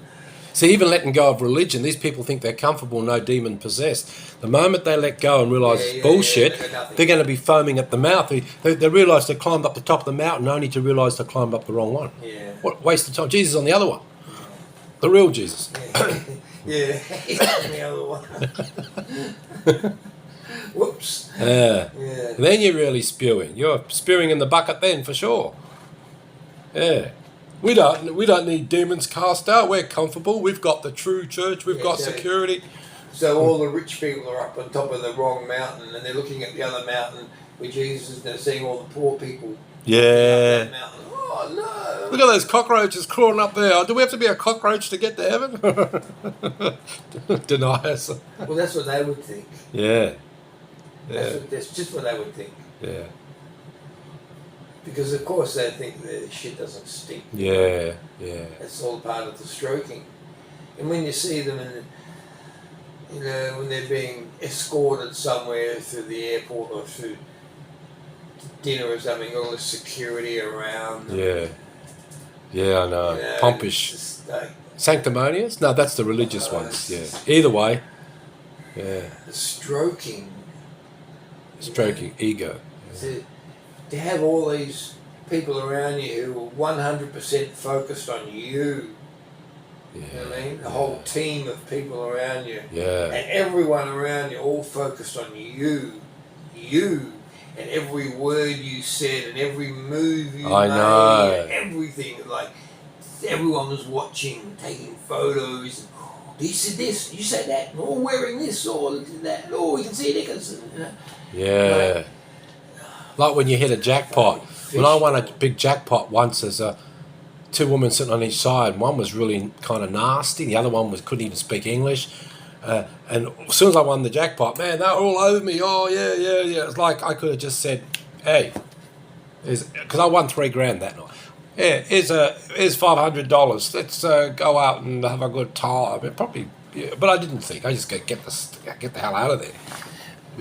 see, even letting go of religion, these people think they're comfortable, no demon possessed. The moment they let go and realise it's bullshit, they're going to be foaming at the mouth. They realise they climbed up the top of the mountain only to realise they climbed up the wrong one. Yeah. What waste of time? Jesus on the other one. The real Jesus. Yeah, he's on the other one. Whoops. Yeah. Then you're really spewing. You're spewing in the bucket then, for sure. Yeah. We don't need demons cast out. We're comfortable. We've got the true church. We've got security. So all the rich people are up on top of the wrong mountain, and they're looking at the other mountain where Jesus is. They're seeing all the poor people. Yeah. Up that mountain. Oh no! Look at those cockroaches crawling up there. Do we have to be a cockroach to get to heaven? Deny us. Well, that's what they would think. Yeah. That's just what they would think. Yeah. Because of course they think the shit doesn't stink. Yeah. That's all part of the stroking. And when you see them you know, when they're being escorted somewhere through the airport or through dinner or something, all the security around them. Yeah. Yeah, I know. You know, Pompish. it's just like, Sanctimonious? No, that's the religious ones. Yeah. Either way. Yeah. the stroking. Stroking ego. To have all these people around you who are 100% focused on you. Yeah. You know what I mean? The whole team of people around you. Yeah. And everyone around you all focused on you. You. And every word you said and every move you made. know. And everything. Like, everyone was watching, taking photos. He said this, you said that, or wearing this, or that, or you can see it. You know? Yeah. Like when you hit a jackpot. When I won a big jackpot once, there's two women sitting on each side. One was really kind of nasty. The other one couldn't even speak English. And as soon as I won the jackpot, man, they were all over me. Oh, yeah. It's like I could have just said, hey, because I won $3,000 that night. Yeah, here's $500. Let's go out and have a good time. Probably, yeah, but I didn't think. I just get the hell out of there.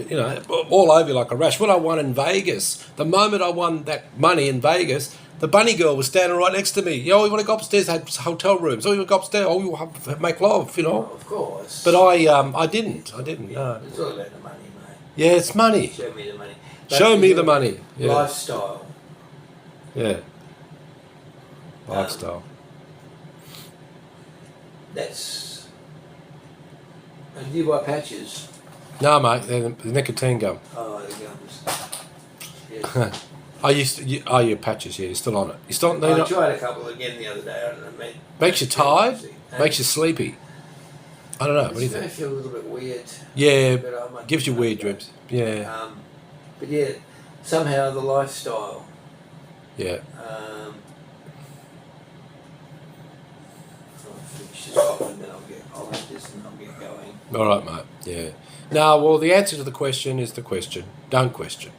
You know, all over you like a rash. When I won in Vegas, the moment I won that money in Vegas, the bunny girl was standing right next to me. You want to go upstairs? Had hotel rooms. Oh, you want to go upstairs? Oh, you have to make love. You know. Oh, of course. But I didn't. No. It's all about the money, mate. Yeah, it's money. Show me the money. Show me the money. Yeah. Lifestyle. Yeah. Lifestyle. That's. And do you buy patches? No, mate, they're the nicotine gum. Oh, the gums. Yes. I used to. Your patches? Yeah, you're still on it. You still? I tried a couple again the other day. I don't know, mate. Makes you tired. Makes you sleepy. I don't know. What do you think? I feel a little bit weird. Yeah, But gives you weird dreams. Yeah. But yeah, somehow the lifestyle. Yeah. I'll finish this off and then I'll have this and I'll get going. All right, mate. Yeah. Now, well, the answer to the question is the question. Don't question.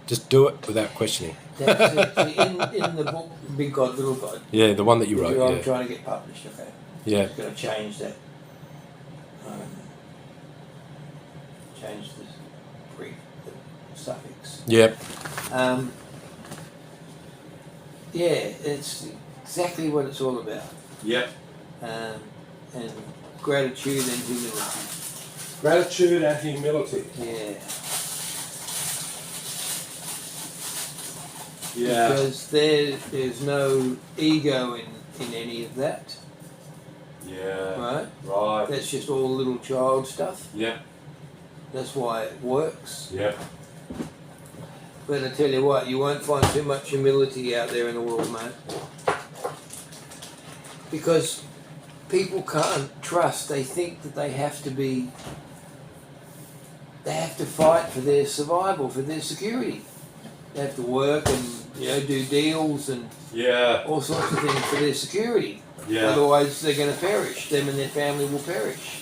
Just do it without questioning. That's it. In the book, Big God, Little God. Yeah, the one that you wrote. I'm Yeah. trying to get published. Okay. Yeah. I'm going to change that. Change the suffix. Yep. Yeah, it's exactly what it's all about. Yep. And gratitude and humility. Gratitude and humility. Yeah. Yeah. Because there's no ego in any of that. Yeah. Right? Right. That's just all little child stuff. Yep. That's why it works. Yep. But I tell you what, you won't find too much humility out there in the world, mate. Because people can't trust. They think that they have to fight for their survival, for their security. They have to work and do deals and all sorts of things for their security. Yeah. Otherwise, they're going to perish. Them and their family will perish.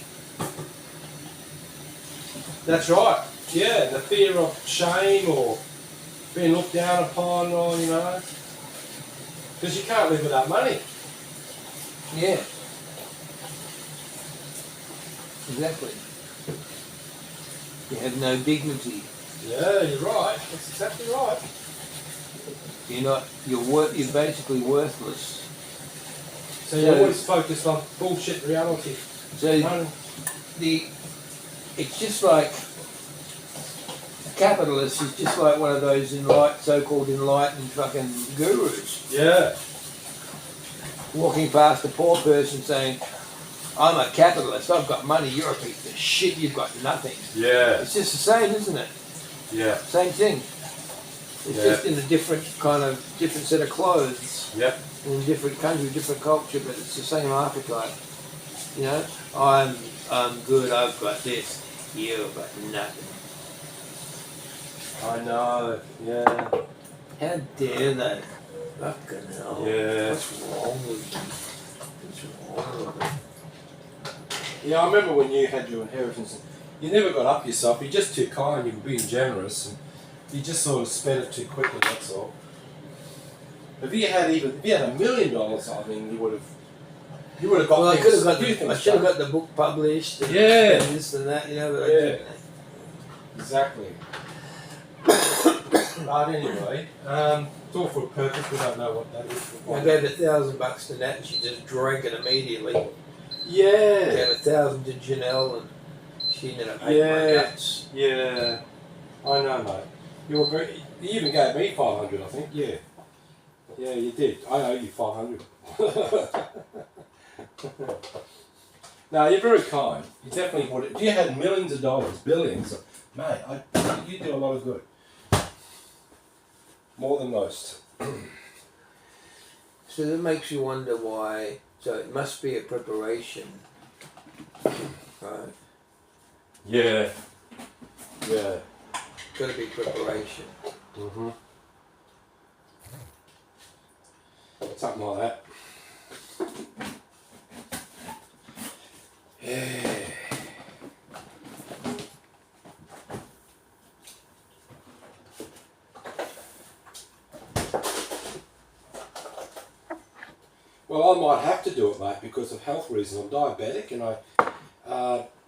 That's right. Yeah, the fear of shame or being looked down upon, or because you can't live without money. Yeah. Exactly. You have no dignity. Yeah, you're right. That's exactly right. You're basically worthless. So you're always focused on bullshit reality. So it's just like a capitalist is just like one of those so-called enlightened fucking gurus. Yeah. Walking past a poor person saying, I'm a capitalist, I've got money, you're a piece of shit, you've got nothing. Yeah. It's just the same, isn't it? Yeah. Same thing. It's just in a different set of clothes. Yep. In a different country, different culture, but it's the same archetype. I'm good, I've got this, you've got nothing. I know, yeah. How dare they? Fucking hell. Yeah. What's wrong with you? What's wrong with them? Yeah, I remember when you had your inheritance, and you never got up yourself, you're just too kind, you were being generous, and you just sort of spent it too quickly, that's all. If you had $1 million, I mean, you would have You would have got. Well, I could have got. I should have got. got the book published. And this and that, But I didn't. Exactly. But anyway, it's all for a purpose. We don't know what that is. I gave $1,000 to Nat, and she just drank it immediately. Yeah. I gave 1,000 to Janelle, and she ended up hating my guts. Yeah. I know, mate. You were very. You even gave me 500, I think. Yeah. Yeah, you did. I owe you 500. No, you're very kind. You definitely would. You had millions of dollars, billions. Mate, you do a lot of good. More than most. So that makes you wonder why. So it must be a preparation, right? Yeah. Yeah. Got to be preparation. Mhm. Something like that. Yeah. Well, I might have to do it, mate, because of health reasons. I'm diabetic, and I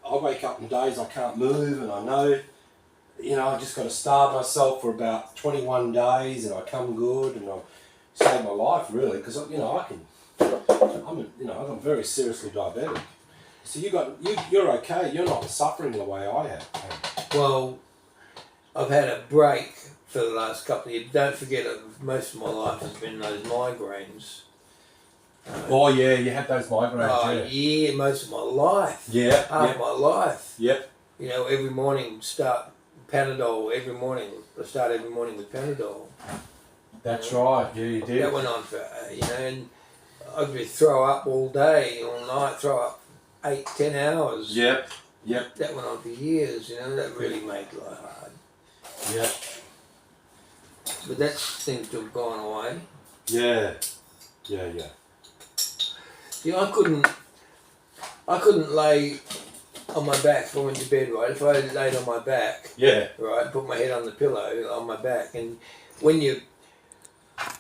wake up on days I can't move, and I know, I just got to starve myself for about 21 days, and I come good, and I save my life really, because I'm very seriously diabetic. So you're okay. You're not suffering the way I have. Well, I've had a break for the last couple of years. Don't forget, most of my life has been those migraines. Oh yeah, you had those migraines. Oh yeah, most of my life. Yeah. Half my life. Yep. Every morning start Panadol. Every morning I start every morning with Panadol. That's right. Yeah, you did. That went on for and I'd be throw up all day, all night, throw up 8-10 hours. Yep. Yep. That went on for years. That really made life hard. Yep. But that seems to have gone away. Yeah. Yeah. Yeah. I couldn't lay on my back if I went to bed, right? If I laid on my back, Yeah. right, put my head on the pillow on my back, and when you're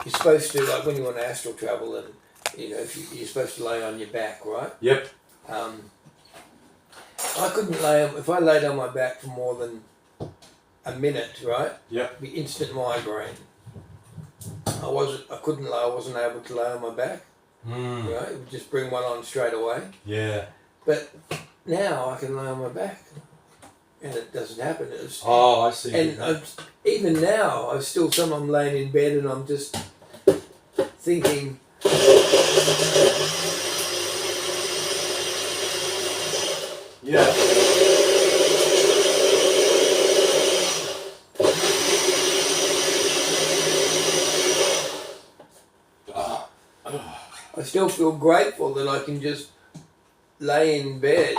supposed to, like when you want to astral travel, and if you're supposed to lay on your back, right? Yep. I couldn't lay on. If I laid on my back for more than a minute, right? Yep. It'd be instant migraine. I wasn't able to lay on my back. Right, it would just bring one on straight away. Yeah. But now I can lay on my back, and it doesn't happen. I see. And even now, I'm laying in bed, and I'm just thinking. Yeah. I still feel grateful that I can just lay in bed.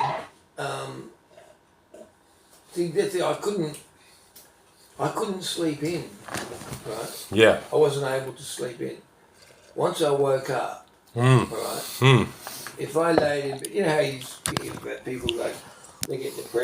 See, that's it. I couldn't sleep in, right? Yeah. I wasn't able to sleep in. Once I woke up, right? If I laid in bed, how you hear about people like they get depressed.